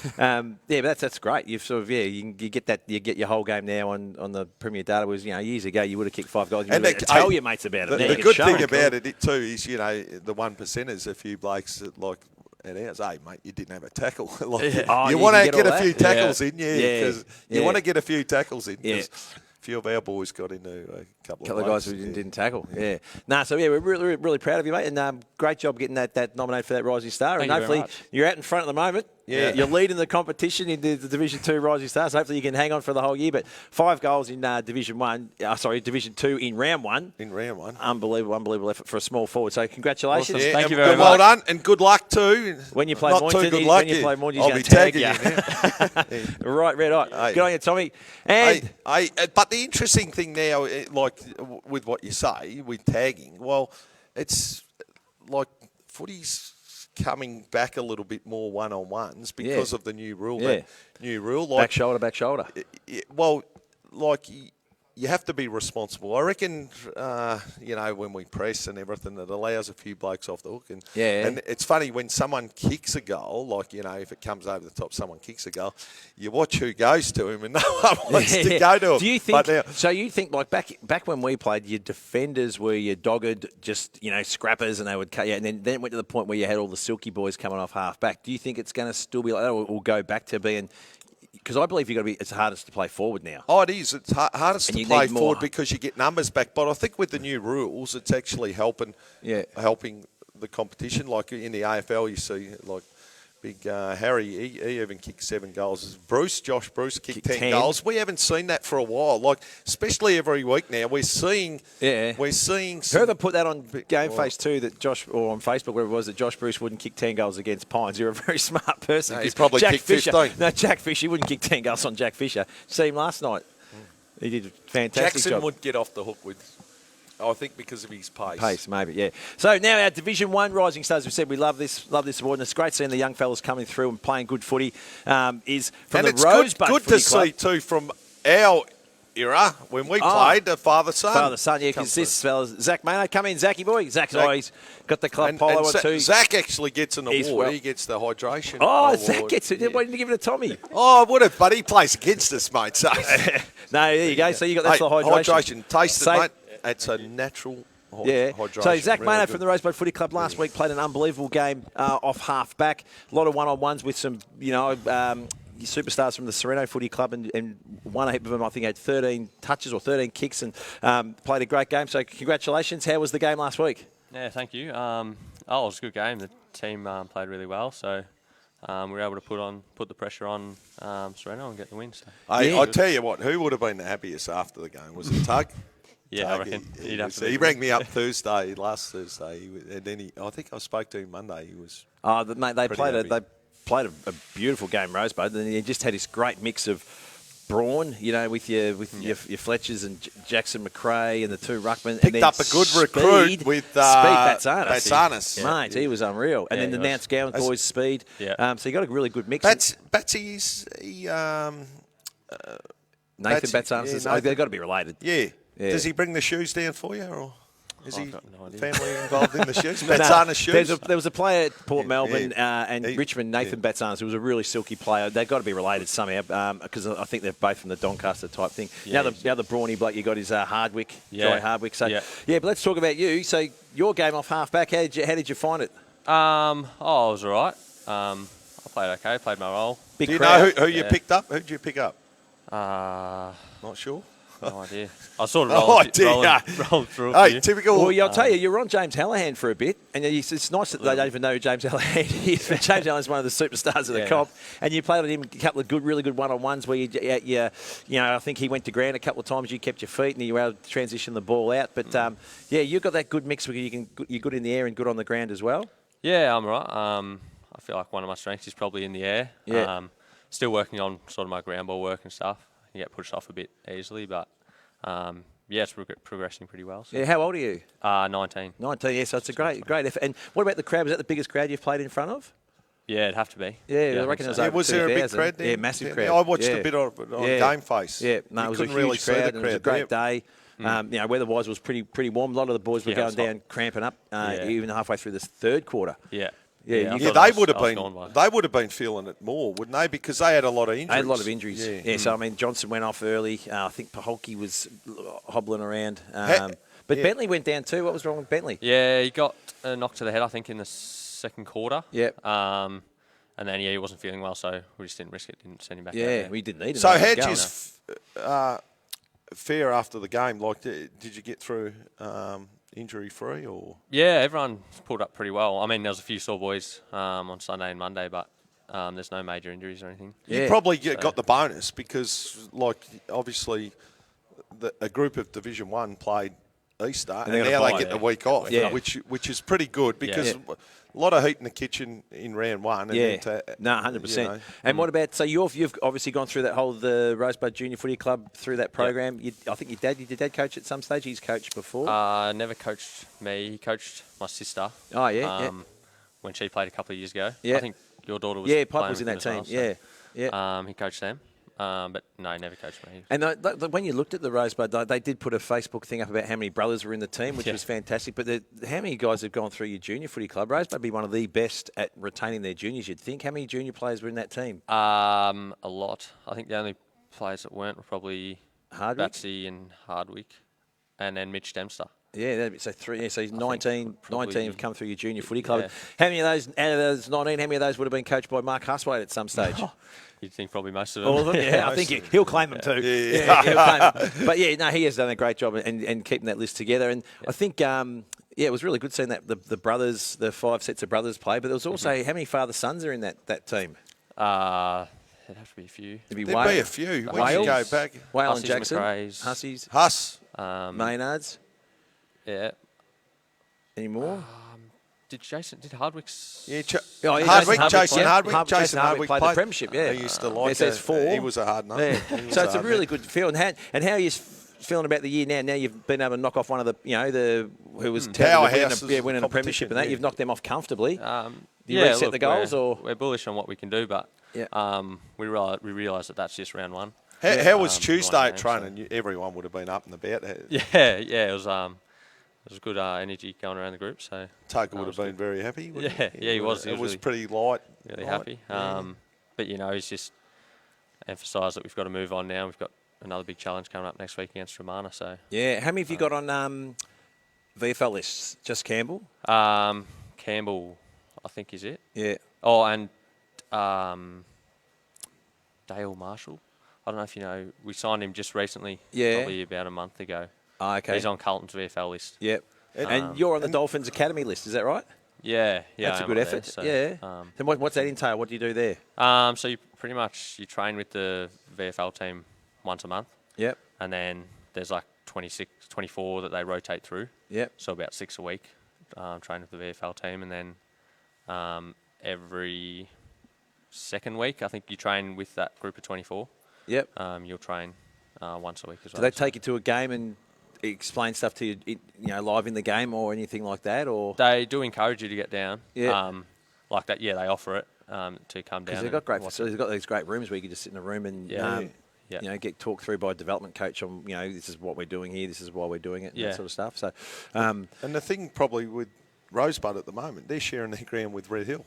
yeah, but that's great. You've sort of you get your whole game now on the Premier data. Was years ago you would have kicked 5 goals. You And would have tell your mates about it. Now The you can good show thing them. about it too is the 1%ers, a few blokes that like at ours, hey mate, you didn't have a tackle. Like, Oh, you yeah, want you to get get all a few that? tackles Yeah. in, Yeah, because you yeah. want to get a few tackles in. Yeah. 'Cause a few of our boys got into a couple Couple of blokes, guys who yeah. didn't tackle. Yeah. Nah, so we're really, really proud of you, mate, and great job getting that nominated for that Rising Star. Thank and you very hopefully much. you're out in front at the moment. Yeah. You're leading the competition in the Division 2 Rising Stars. Hopefully you can hang on for the whole year. But 5 goals in Division 2 in round 1. In round 1. Unbelievable effort for a small forward. So congratulations. Awesome. Yeah, Thank and you very well much. done, and good luck too. When you play Not Moynton, too good luck, when you play Moynton, I'll he's be going to tag tagging you. you. Yeah. Right, red hot. Hey. Good on you, Tommy. And But the interesting thing now, like with what you say with tagging, well, it's like footy's coming back a little bit more one-on-ones because of the new rule. Yeah. New rule, like back shoulder. well, like you have to be responsible. I reckon, when we press and everything, it allows a few blokes off the hook. And it's funny when someone kicks a goal, like, if it comes over the top, someone kicks a goal, you watch who goes to him and no one wants to go to him. Do you think, But now, so you think, like, back when we played, your defenders were your dogged, just, scrappers, and they would cut you, and then it went to the point where you had all the silky boys coming off half back. Do you think it's going to still be like that, or go back to being... Because I believe it's hardest to play forward now. Oh, it is. It's hardest And to you play need more. forward because you get numbers back. But I think with the new rules, it's actually helping the competition. Like in the AFL, you see, like big Harry, he even kicked 7 goals. Josh Bruce kicked 10 goals. We haven't seen that for a while. Like, especially every week now, we're seeing. Whoever put that on GameFace too, that Josh, or on Facebook, wherever it was, that Josh Bruce wouldn't kick 10 goals against Pines. You're a very smart person. No, he's 'cause probably Jack kicked Fisher, 15. No, Jack Fisher, he wouldn't kick 10 goals on Jack Fisher. See him last night. He did a fantastic Jackson job. would get off the hook with, I think, because of his pace. Maybe, yeah. So now our Division 1 Rising Stars, we said we love this award, and it's great seeing the young fellas coming through and playing good footy. Is from And the it's Rosebud good Footy to Club. see, too, from our era when we played, the father-son. Father-son, yeah, because this fella's... Zach Maynard, come in, Zachy boy. Zach, he's got the club polo on too. Zach actually gets an award. Well. He gets the hydration Oh, award. Zach gets it. Why didn't you give it to Tommy? Oh, I would have, but he plays against us, mate. So. No, there you go. So you got that's the hydration. Taste So- it, mate. It's a natural hydration. So Zach Really Maynard good. from the Rosebud Footy Club last week played an unbelievable game off half back. A lot of one-on-ones with some, superstars from the Sereno Footy Club, and one heap of them, I think, had 13 touches or 13 kicks and played a great game. So congratulations. How was the game last week? Yeah, thank you. It was a good game. The team played really well, so we were able to put the pressure on Sereno and get the win. So. I tell you what, who would have been the happiest after the game? Was it Tug? Yeah, I Tug, reckon. he rang me up last Thursday, and then I think I spoke to him Monday. He was. Oh, mate, they played happy. a beautiful game, Rosebud, and he just had this great mix of brawn, with your Fletchers and Jackson McRae and the 2 ruckmen. Picked and then up a good recruit with Batsanis. Mate, he was unreal. And then the Nance Gowan boys' speed. Yeah. So you got a really good mix. Batsy's Nathan Batsy, Batsanis. yeah, They've got to be related. Yeah. Yeah. Does he bring the shoes down for you, or is he got no idea. family involved in the shoes? No, Batsanis shoes. there was a player at Port Melbourne and He- Richmond, Nathan Batsanis, who was a really silky player. They've got to be related somehow because I think they're both from the Doncaster type thing. Yeah, the other brawny bloke you got is Hardwick, Yeah. Joey Hardwick. So Yeah. but let's talk about you. So your game off half back, how did you find it? It was all right. I played okay, played my role. Big Do you crowd. know who you Yeah. picked up? Who did you pick up? Uh, Not sure. No idea. I sort of No rolled, idea. rolled through. Hey, typical. Well, yeah, I'll tell you, you were on James Hallahan for a bit, and it's nice that they don't even know who James Hallahan is. But James Hallahan's one of the superstars of the comp, and you played with him a couple of really good one-on-ones where you know, I think he went to ground a couple of times. You kept your feet, and you were able to transition the ball out. But yeah, you've got that good mix where you're good in the air and good on the ground as well. Yeah, I'm right. I feel like one of my strengths is probably in the air. Yeah. Still working on sort of my ground ball work and stuff. You get pushed off a bit easily, but yeah, it's progressing pretty well. So. Yeah, how old are you? 19. 19, yeah, so it's a great effort. And what about the crowd? Was that the biggest crowd you've played in front of? Yeah, it'd have to be. Yeah, I reckon it was over was there a big 2,000. crowd there? Yeah, massive crowd. I watched a bit of it on GameFace. Yeah, no, it was a couldn't huge really see crowd. the And it was a great day. You know, weather-wise, it was pretty warm. A lot of the boys were Yeah, it going was hot. down, cramping up, even halfway through this third quarter. Yeah. Yeah, I you thought they I was- would have I was been. gone by. They would have been feeling it more, wouldn't they? Because they had a lot of injuries. They had a lot of injuries. Yeah. So, I mean, Johnson went off early. I think Paholke was hobbling around. But yeah. Bentley went down too. What was wrong with Bentley? Yeah, he got a knock to the head, I think, in the second quarter. Yep. And then, he wasn't feeling well, so we just didn't risk it, didn't send him back out Yeah, there. we didn't need him. So They how'd were you going. fare after the game? Like, did you get through injury-free or? Yeah, everyone pulled up pretty well. I mean, there was a few sore boys on Sunday and Monday, but there's no major injuries or anything. Yeah. You probably got the bonus because, like, obviously, a group of Division 1 played Easter and they're gonna now they buy, get yeah. the week off, Yeah. which is pretty good because a lot of heat in the kitchen in round one. And Yeah, then no, 100%. you know. And what about, so you've obviously gone through that whole, the Rosebud Junior Footy Club through that program. I think did your dad coach at some stage? He's coached before? Never coached me. He coached my sister. Oh, yeah. When she played a couple of years ago. Yeah. I think your daughter was Yeah, Piper playing was in with that him team. as well, Yeah. He coached them. But no, he never coached me. And when you looked at the Rosebud, they did put a Facebook thing up about how many brothers were in the team, which was fantastic. But how many guys have gone through your junior footy club? Rosebud would be one of the best at retaining their juniors, you'd think. How many junior players were in that team? A lot. I think the only players that weren't were probably Hardwick? Batsy and Hardwick, and then Mitch Dempster. Yeah, so three. Yeah, so 19 have come through your junior footy club. Yeah. How many of those, out of those 19, how many of those would have been coached by Mark Huswaite at some stage? You'd think probably most of them. All of them? Yeah, I think he'll claim them too. Yeah. He'll claim them. But yeah, no, he has done a great job and keeping that list together. And I think, it was really good seeing that the brothers, the 5 sets of brothers play. But there was also, how many father-sons are in that team? There'd have to be a few. There'd There'd be a few. When you go back, Whale and Hussies, Jackson, McRae's. Hussies, Huss. Maynards. Yeah. Any more? Did Hardwick's? Yeah, Hardwick, Jason Hardwick played the premiership. Yeah, He used to like. It says 4. He was a hard number. Yeah. He was So it's a hard really man. good feel. And how are you feeling about the year now? Now you've been able to knock off one of the who was Powerhouses winning a premiership and that. competition, You've knocked them off comfortably. Do you Yeah, reset look, the goals we're bullish on what we can do, but Yeah. we realise that that's just round one. How was Um, Tuesday one at game, training? Everyone would have been up and about. Yeah, it was good energy going around the group. So Tucker would have been very happy. wouldn't Yeah, he was. It was really- pretty light. really light. happy. But he's just emphasised that we've got to move on now. We've got another big challenge coming up next week against Romana. So Yeah. How many have you got on VFL lists? Just Campbell? Campbell, I think, is it. Yeah. Oh, and Dale Marshall. I don't know if you know. We signed him just recently. Yeah. Probably about a month ago. Oh, okay. He's on Carlton's VFL list. Yep. And you're on the Dolphins Academy list, is that right? Yeah. That's I a am good up there, effort. so, Yeah. Then what's that entail? What do you do there? So you pretty much you train with the VFL team once a month, Yep. and then there's like 26, 24 that they rotate through. Yep. So about 6 a week, train with the VFL team, and then every second week, I think you train with that group of 24. Yep. You'll train once a week as well. Do they take you to a game and explain stuff to you, live in the game or anything like that, or? They do encourage you to get down. Yeah. Like that, yeah, they offer it to come down. Because they've got great facilities. They've got these great rooms where you can just sit in a room and get talked through by a development coach on, this is what we're doing here, this is why we're doing it, and that sort of stuff. So, And the thing probably with Rosebud at the moment, they're sharing their ground with Red Hill.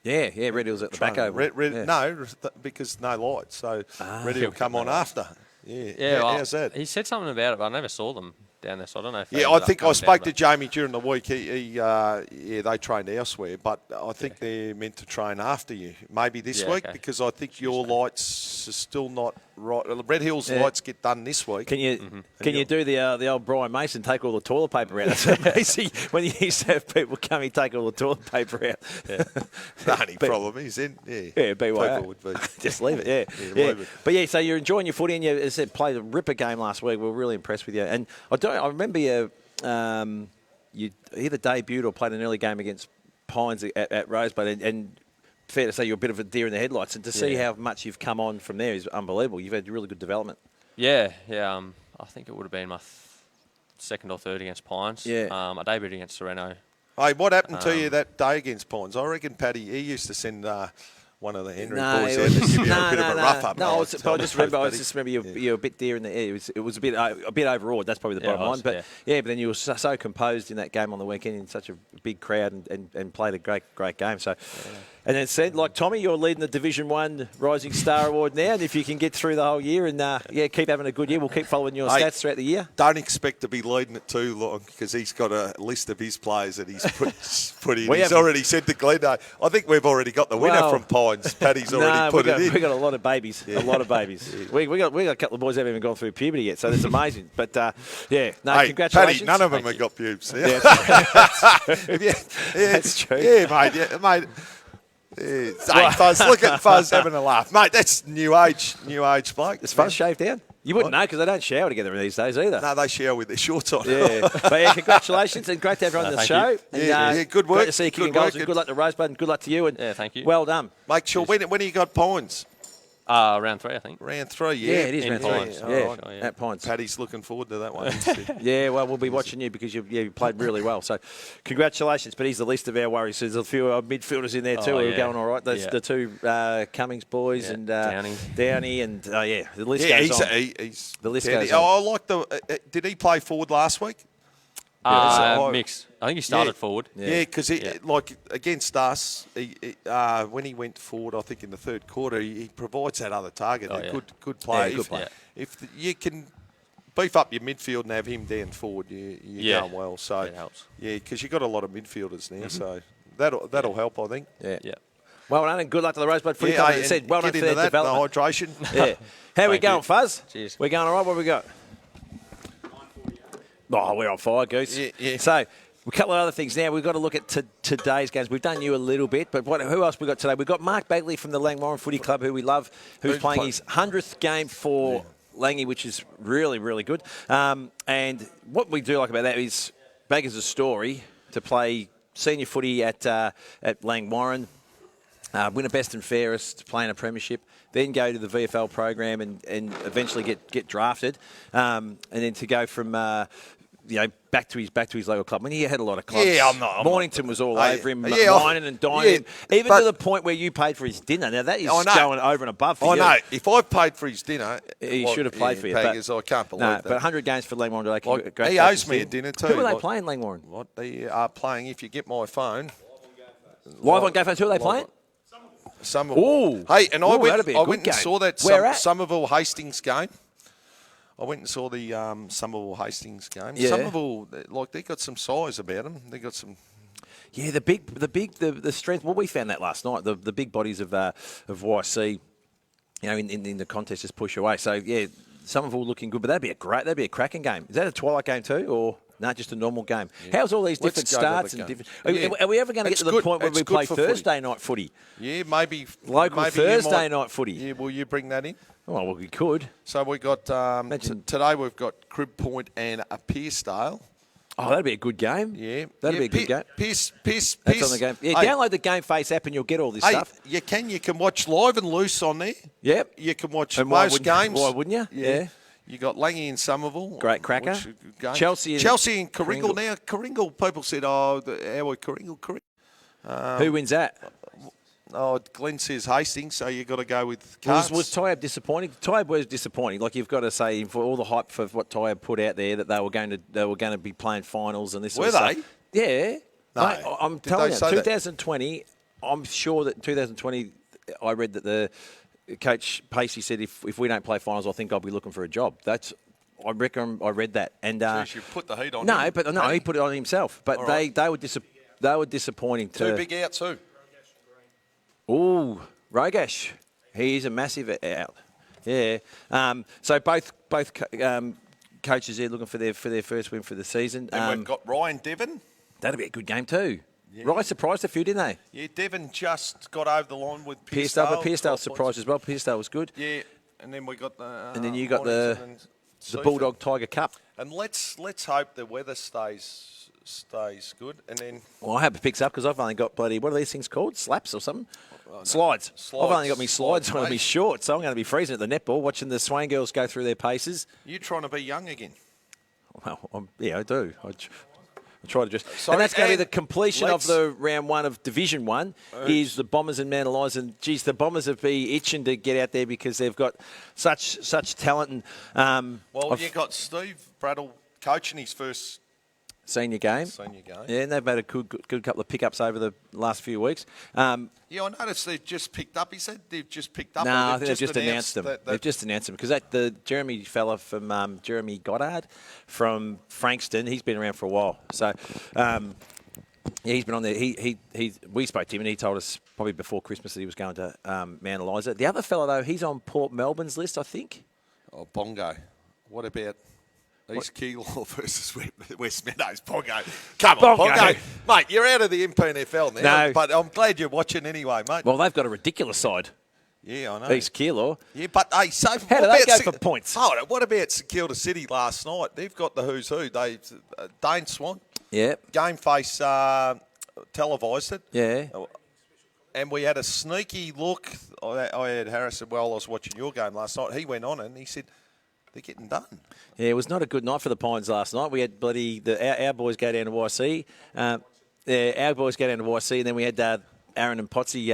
yeah, Red Hill's at the back over. Yeah. No, because no lights, so Red Hill come on after. Yeah, Yeah, well, how's that? he said something about it, but I never saw them down there, so I don't know if Yeah, I think I spoke to Jamie during the week. They trained elsewhere, but I think they're meant to train after you, maybe this week, because I think your lights are still not right. The Red Hills lights get done this week. Can you do the old Brian Mason, take all the toilet paper out? That's amazing. When you used to have people come and take all the toilet paper out. Yeah. The only problem is then, BYO. would be. Just leave it, yeah. But yeah, so you're enjoying your footy, and you, as I said, played a ripper game last week. We were really impressed with you. And I remember you either debuted or played an early game against Pines at Rosebud, and fair to say you're a bit of a deer in the headlights. And to see how much you've come on from there is unbelievable. You've had really good development. Yeah. I think it would have been my second or third against Pines. Yeah. I debuted against Sereno. Hey, what happened to you that day against Pines? I reckon Paddy, he used to send one of the Henry boys out to give you a bit of a rough up. No, I just remember you were a bit deer in the air. It was a bit overawed. That's probably the bottom line. But but then you were so composed in that game on the weekend in such a big crowd and played a great game. So. Yeah. And it said, like Tommy, you're leading the Division 1 Rising Star Award now, and if you can get through the whole year and keep having a good year, we'll keep following your stats throughout the year. Don't expect to be leading it too long, because he's got a list of his players that he's put in. He's already said to Glenn, I think we've already got the winner from Pines. Paddy's already put it in. We've got a lot of babies, a lot of babies. We got a couple of boys that haven't even gone through puberty yet, so that's amazing. But congratulations. Paddy, none of them have got pubes. Yeah. That's true. Yeah, mate. Hey, Fuzz, look at Fuzz having a laugh. Mate, that's new age bloke. Is Fuzz shaved down? You wouldn't know, because they don't shower together these days either. No, they shower with their shorts on. Yeah. But congratulations, and great to have you on the show. And, good work. Great to see you kicking goals, and good luck to Rosebud, and good luck to you. And thank you. Well done. Make sure, when have you got Pines? Round 3, I think. Round 3, yeah. It is round 3. Pines. Yeah, at Pines. Paddy's looking forward to that one. Yeah, well, we'll be watching you because you played really well. So, congratulations. But he's the least of our worries. There's a few midfielders in there too who are going all right. Those the two Cummings boys and Downey and the list goes on. The list goes on. I like did he play forward last week? Mixed. I think he started forward. Yeah, because like against us, when he went forward, I think in the third quarter, he provides that other target. Good player. Yeah, good player. If you can beef up your midfield and have him down forward, you're going well. So it helps. Yeah, because you've got a lot of midfielders now, so that'll help, I think. Yeah. Well done, and good luck to the Rosebud Footy Club. As I said, well done for their development. The hydration. Yeah. How are we going, Fuzz? Cheers. We're going all right. What have we got? Oh, we're on fire, Goose. Yeah. So, a couple of other things now. We've got to look at today's games. We've done you a little bit, but who else we got today? We've got Mark Bagley from the Langwarrin Footy Club, who we love, who's playing his 100th game for Langy, which is really, really good. And what we do like about that is Baggers a story to play senior footy at Langwarrin, win a best and fairest, play in a premiership, then go to the VFL program and eventually get drafted, and then to go from back to his local club. I mean, he had a lot of clubs. Yeah, I'm not. Mornington was all over him, whining and dining him, even to the point where you paid for his dinner. Now that is going over and above for you. I know. If I paid for his dinner, he should have played for you. Baggers, I can't believe that. But 100 games for Langwarrin. He owes me a dinner too. Who are they playing, Langwarrin? What they are playing? If you get my phone, live on GameFace. Who are they playing? Somerville. Hey, and I went and saw that Somerville Hastings game. I went and saw the Somerville Hastings game. Yeah. Somerville, they got some size about them. They got some. Yeah, the strength. Well, we found that last night. The big bodies of YC, in the contest just push away. So yeah, Somerville looking good, but that'd be a cracking game. Is that a twilight game too, or? No, just a normal game. Yeah. How's all these different starts and different? Are we ever going to get to the point where we play Thursday night footy? Yeah, maybe local Thursday night footy. Yeah, will you bring that in? Oh, well, we could. So we got today. We've got Crib Point and a Pearcedale. Oh, that'd be a good game. Yeah, that'd be a good game. Pierce. That's on the game. Yeah, download the GameFace app and you'll get all this stuff. You can watch live and loose on there. Yep. You can watch most games. Why wouldn't you? Yeah. You got Langy and Somerville. Great cracker. Chelsea and Coringle. Now, Coringle, people said, how are Coringle? Who wins that? Glenn says Hastings, so you've got to go with Carts. Was Tyab disappointing? Tyab was disappointing. Like, you've got to say, for all the hype for what Tyab put out there, that they were going to be playing finals and this sort of stuff. Were they? Yeah. No. Mate, I'm telling you, 2020, I'm sure that 2020, I read that the Coach Pacey said, if we don't play finals, I think I'll be looking for a job. I reckon I read that. And Jeez, you put the heat on no, him. but no, he put it on himself. But All right. they were disappointing to. Two big outs too. Ooh, Rogash. He is a massive out. Yeah. So both coaches there looking for their first win for the season. And we've got Ryan Devon. That'll be a good game too. Yeah. Ryan surprised a few, didn't they? Yeah, Devon just got over the line with Pearcedale, but Pearcedale. Pearcedale surprised as well. Pearcedale was good. Yeah, and then we got the. And then you got the Seaford. Bulldog Tiger Cup. And let's hope the weather stays good. And then. Well, I hope it picks up because I've only got bloody, what are these things called? Slaps or something? Slides. I've only got me slides on me shorts, so I'm going to be freezing at the netball watching the Swain girls go through their paces. You trying to be young again? Well, yeah, I do. I try to just... Sorry, and that's going to be the completion of the round one of Division 1 is the Bombers and Mount Eliza. And, geez, the Bombers have been itching to get out there because they've got such talent. And, you got Steve Brattle coaching his first... Senior game. Yeah, and they've made a good couple of pickups over the last few weeks. Yeah, I noticed they've just picked up. He said they've just picked up. No, I think they've just announced them. They've just announced them because the Jeremy fella from Jeremy Goddard from Frankston, he's been around for a while. So, yeah, he's been on there. We spoke to him and he told us probably before Christmas that he was going to Mount Eliza. The other fella though, he's on Port Melbourne's list, I think. Oh, Bongo. What about? East Keilor versus West Meadows. Bongo. Come on, Bongo. Mate, you're out of the MPNFL now, no. But I'm glad you're watching anyway, mate. Well, they've got a ridiculous side. Yeah, I know. East Keilor. Yeah, but, hey, so... How do they go for points? Hold on, what about St Kilda City last night? They've got the who's who. Dane Swan. Yeah. GameFace televised it. Yeah. And we had a sneaky look. I had Harrison, I was watching your game last night. He went on and he said... They're getting done. Yeah, it was not a good night for the Pines last night. We had our boys go down to YC. Our boys go down to YC, and then we had Aaron and Potsy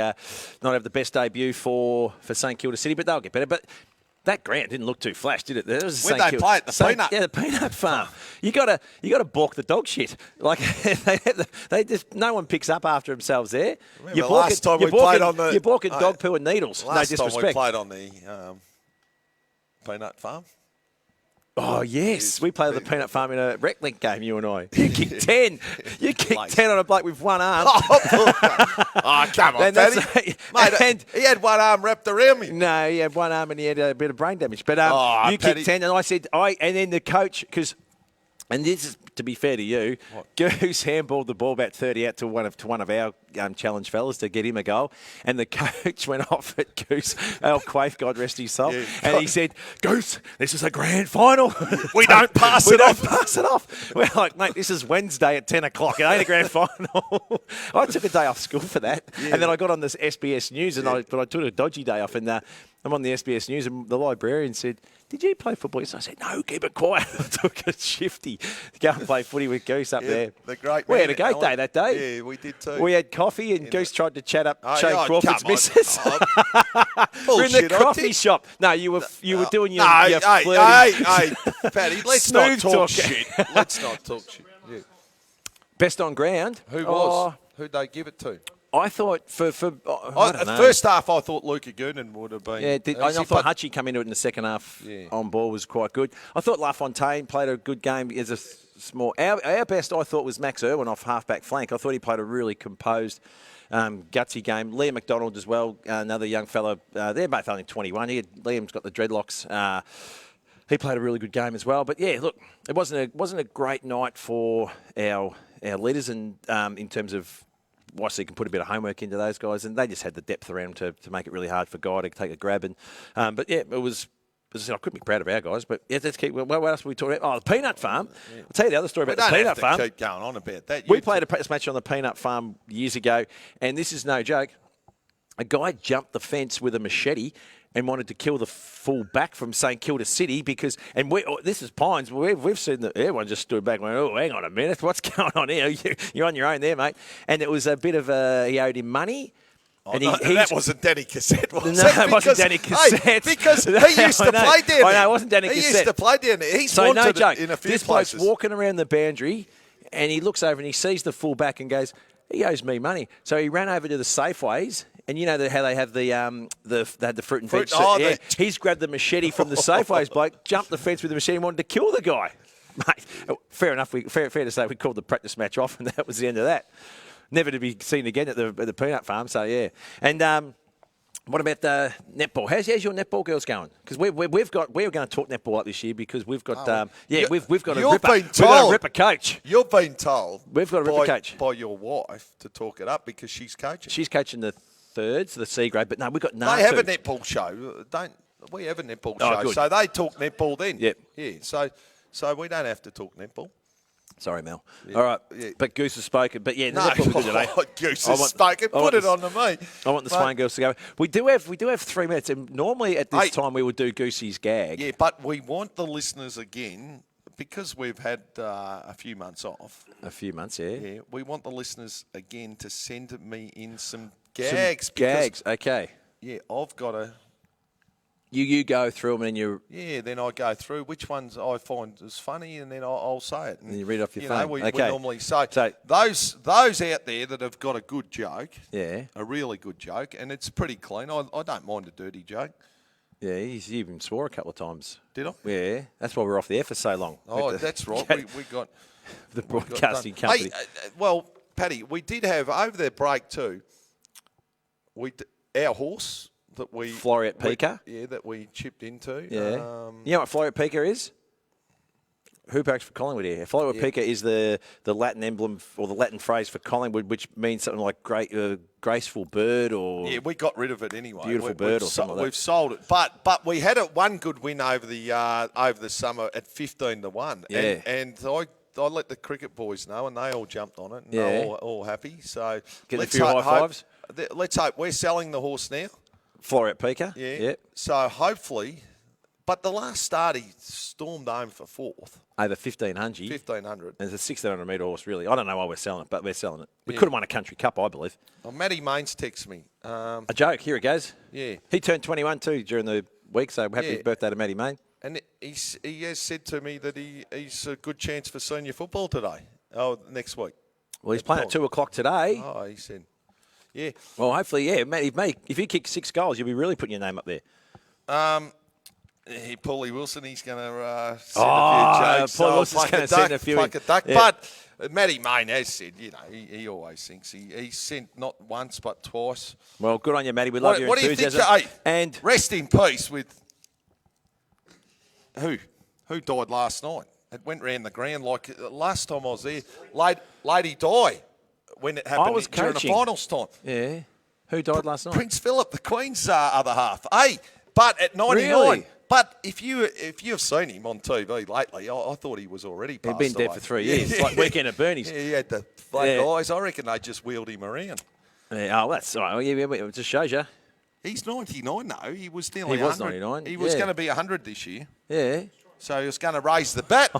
not have the best debut for St Kilda City, but they'll get better. But that ground didn't look too flash, did it? Where'd they play it? The Peanut? Yeah, the Peanut Farm. You got to balk the dog shit. Like they just no one picks up after themselves there. You're balking dog poo and needles. No disrespect. Time we played on the Peanut Farm. Oh, yes. We played the Peanut Farm in a rec link game, you and I. You kicked 10. You kicked 10 on a bloke with one arm. Oh, come on, Paddy. Mate, he had one arm wrapped around me. No, he had one arm and he had a bit of brain damage. But you Paddy. kicked 10, and I said, and then the coach, and this is, to be fair to you, Goose handballed the ball about 30 out to one of our challenge fellas to get him a goal. And the coach went off at Goose, Al Quaife, God rest his soul. Yeah, and he said, Goose, this is a grand final. We don't pass it off. We're like, mate, this is Wednesday at 10 o'clock. It ain't a grand final. I took a day off school for that. Yeah. And then I got on this SBS News, and I took a dodgy day off. And I'm on the SBS News, and the librarian said, did you play football? So I said, no, keep it quiet. I took a shifty to go and play footy with Goose up there. We had a great day that day. Yeah, we did too. We had coffee and Goose tried to chat up Shane Crawford's missus. We're in the coffee shop. No, you were doing your flirting. Hey, Paddy, let's not talk shit. Let's not talk shit. Yeah. Best on ground. Who was? Who'd they give it to? I thought I don't know. First half, I thought Luca Goonan would have been. Yeah, I thought Hutchie come into it in the second half on ball was quite good. I thought LaFontaine played a good game as a small. Our best, I thought, was Max Irwin off half-back flank. I thought he played a really composed, gutsy game. Liam McDonald as well, another young fellow. They're both only 21. Liam's got the dreadlocks. He played a really good game as well. But yeah, look, it wasn't a great night for our leaders, and in terms of. So you can put a bit of homework into those guys, and they just had the depth around them to make it really hard for Guy to take a grab. And but yeah, it was. As I said, I couldn't be proud of our guys, but yeah, let's keep. What else were we talking about? Oh, the Peanut Farm. I'll tell you the other story about the Peanut Farm. Keep going on about that. We played a practice match on the Peanut Farm years ago, and this is no joke. A guy jumped the fence with a machete and wanted to kill the full back from St Kilda City because, and this is Pines. We've seen that everyone just stood back and went, oh, hang on a minute, what's going on here? You're on your own there, mate. And it was a bit of he owed him money. And that wasn't Danny Cassette, was it? No, it wasn't Danny Cassette. Hey, because he used to play down there. I know, it wasn't Danny Cassette. He used to play down there. He's so wanted no joke. in a few this places. bloke's walking around the boundary, and he looks over and he sees the full back and goes, he owes me money. So he ran over to the Safeways And you know how they have they had the fruit and veg. Oh, yeah, he's grabbed the machete from the Safeways bloke, jumped the fence with the machete, and wanted to kill the guy. Mate, fair enough. Fair to say we called the practice match off, and that was the end of that. Never to be seen again at the peanut farm. So yeah, and. What about netball? How's your netball girls going? Because we're going to talk netball up this year because we've got we've got a ripper coach. You've been told we've got a ripper coach by your wife to talk it up because she's coaching. She's coaching the thirds, the C grade, but no, we've got none. They have a netball show. We have a netball show, good. so they talk netball then. Yep. Yeah. So we don't have to talk netball. Sorry, Mel. Yeah. All right, Yeah. But Goose has spoken. But yeah, No, netball good today. Goose has spoken. Put it on to me. I want the Swain girls to go. We do have 3 minutes, and normally at this time we would do Goosey's gag. Yeah, but we want the listeners again because we've had a few months off. A few months, yeah. Yeah, we want the listeners again to send me in some gags. Okay. Yeah, I've got a. You go through them and you. Yeah, then I go through which ones I find is funny, and then I'll say it. And you read off your phone. phone. We normally say So those out there that have got a good joke. Yeah. A really good joke, and it's pretty clean. I don't mind a dirty joke. Yeah, he's even swore a couple of times. Did I? Yeah, that's why we're off the air for so long. Oh, that's right. We got the broadcasting done. company. Hey, well, Paddy, we did have over their break too. Our horse that we Floriat Pika. that we chipped into. Yeah. You know what Floriat Pika is? Who backs for Collingwood here? Floriat Pika is the Latin emblem or the Latin phrase for Collingwood, which means something like great, graceful bird or we got rid of it anyway. Beautiful bird or something like that. We've sold it, but we had one good win over the summer at 15-1. Yeah. And I let the cricket boys know, and they all jumped on it. And Yeah. they're all happy. So Getting a few high fives. Let's hope we're selling the horse now. Floriat Pika. Yeah. Yep. So hopefully, but the last start he stormed home for fourth. Over 1,500. 1,500. And it's a 1,600 metre horse, really. I don't know why we're selling it, but we're selling it. We could have won a country cup, I believe. Well, Matty Maines texts me. A joke. Here it goes. Yeah. He turned 21 too during the week, so happy birthday to Matty Main. And he has said to me that he's a good chance for senior football today. Oh, next week. Well, he's playing at 2 o'clock today. Oh, he said. Yeah. Well, hopefully, yeah. Matty, mate, if you kick 6 goals, you'll be really putting your name up there. Paulie Wilson, he's going to send a few jokes. Paul Wilson's going to send a few. Pluck a duck. Yeah. But Matty Main has said, he always thinks he sent not once but twice. Well, good on you, Matty. We love your What do you think? enthusiasm. And rest in peace with who died last night. It went round the ground like last time I was there. Lady died when it happened during the finals time. Yeah. Who died last night? Prince Philip, the Queen's other half. Hey, but at 99. Really? But if you've seen him on TV lately, I thought he was already passed He'd been dead away. for 3 years, like Weekend at Bernie's. Yeah, he had the black eyes. I reckon they just wheeled him around. Yeah, oh, that's all right. Well, yeah, it just shows you. He's 99 though. He was nearly 100. He was 99. He was going to be 100 this year. Yeah. So he was going to raise the bat.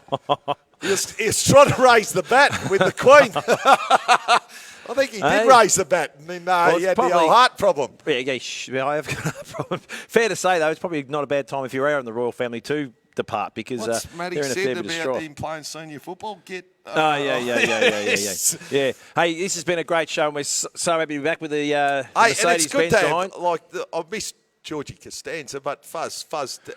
he was trying to raise the bat with the Queen. I think he did raise the bat, and then he had the old heart problem. Yeah, I have got a problem. Fair to say, though, it's probably not a bad time if you're in the royal family to depart because What's Matty they're in a fair said bit of about strife. him playing senior football? Yeah. Hey, this has been a great show, and we're so happy to be back with the Mercedes-Benz behind. I missed Georgie Costanza, but Fuzz,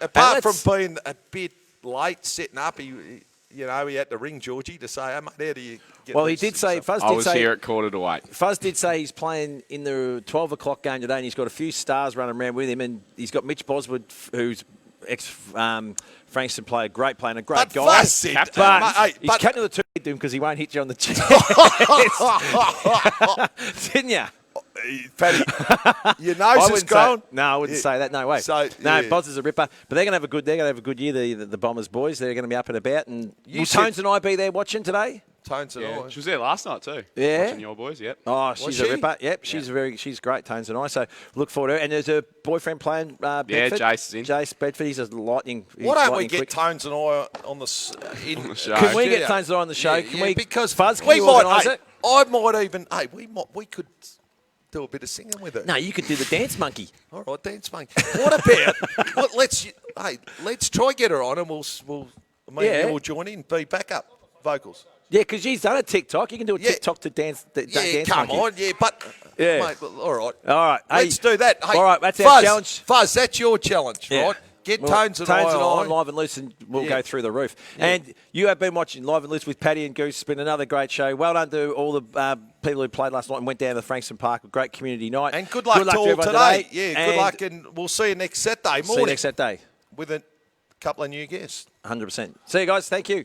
apart from being a bit late setting up, he had to ring Georgie to say, "Hey, mate, how do you get?" Well, he did say, Fuzz did say, I was here at 7:45. Fuzz did say he's playing in the 12 o'clock game today, and he's got a few stars running around with him, and he's got Mitch Boswood, who's Frankston player, great player, and a great guy. Fuzz said, he's captain of the 2 to him because he won't hit you on the chest. Didn't you? Paddy, your nose is grown. No, I wouldn't say that. No way. Boz is a ripper, but they're going to have a good year. The Bombers boys, they're going to be up and about. And will Tones and I be there watching today? Tones and I. She was there last night too. Yeah, watching your boys. Yep. Oh, she's a ripper. Yep, she's great. Tones and I. So look forward to her. And there's her boyfriend playing. Bedford. Jace is in. Jace Bedford. He's a lightning. Why don't we get Tones and I on the show? Can we get Tones and I on the show? Can we? Because Fuzz, can you organise it? I might even. Hey, we could do a bit of singing with it. No, you could do the dance monkey. All right, dance monkey. What about? let's try get her on, and we'll join in, be backup vocals. Yeah, because you've done a TikTok. You can do a TikTok to dance. Yeah, dance come monkey. on. Yeah, but... Yeah. Mate, well, all right. All right. Hey, Let's do that. Hey, all right, that's Fuzz, our challenge. Fuzz, that's your challenge, Yeah. right? Get Well, Tones and I on Live and Loose, and we'll Yeah. go through the roof. And you have been watching Live and Loose with Paddy and Goose. It's been another great show. Well done to all the people who played last night and went down to Frankston Park. A great community night. And good luck to all everyone today. Yeah, And good luck, and we'll see you next Saturday morning. See you next Saturday. With a couple of new guests. 100%. See you guys. Thank you.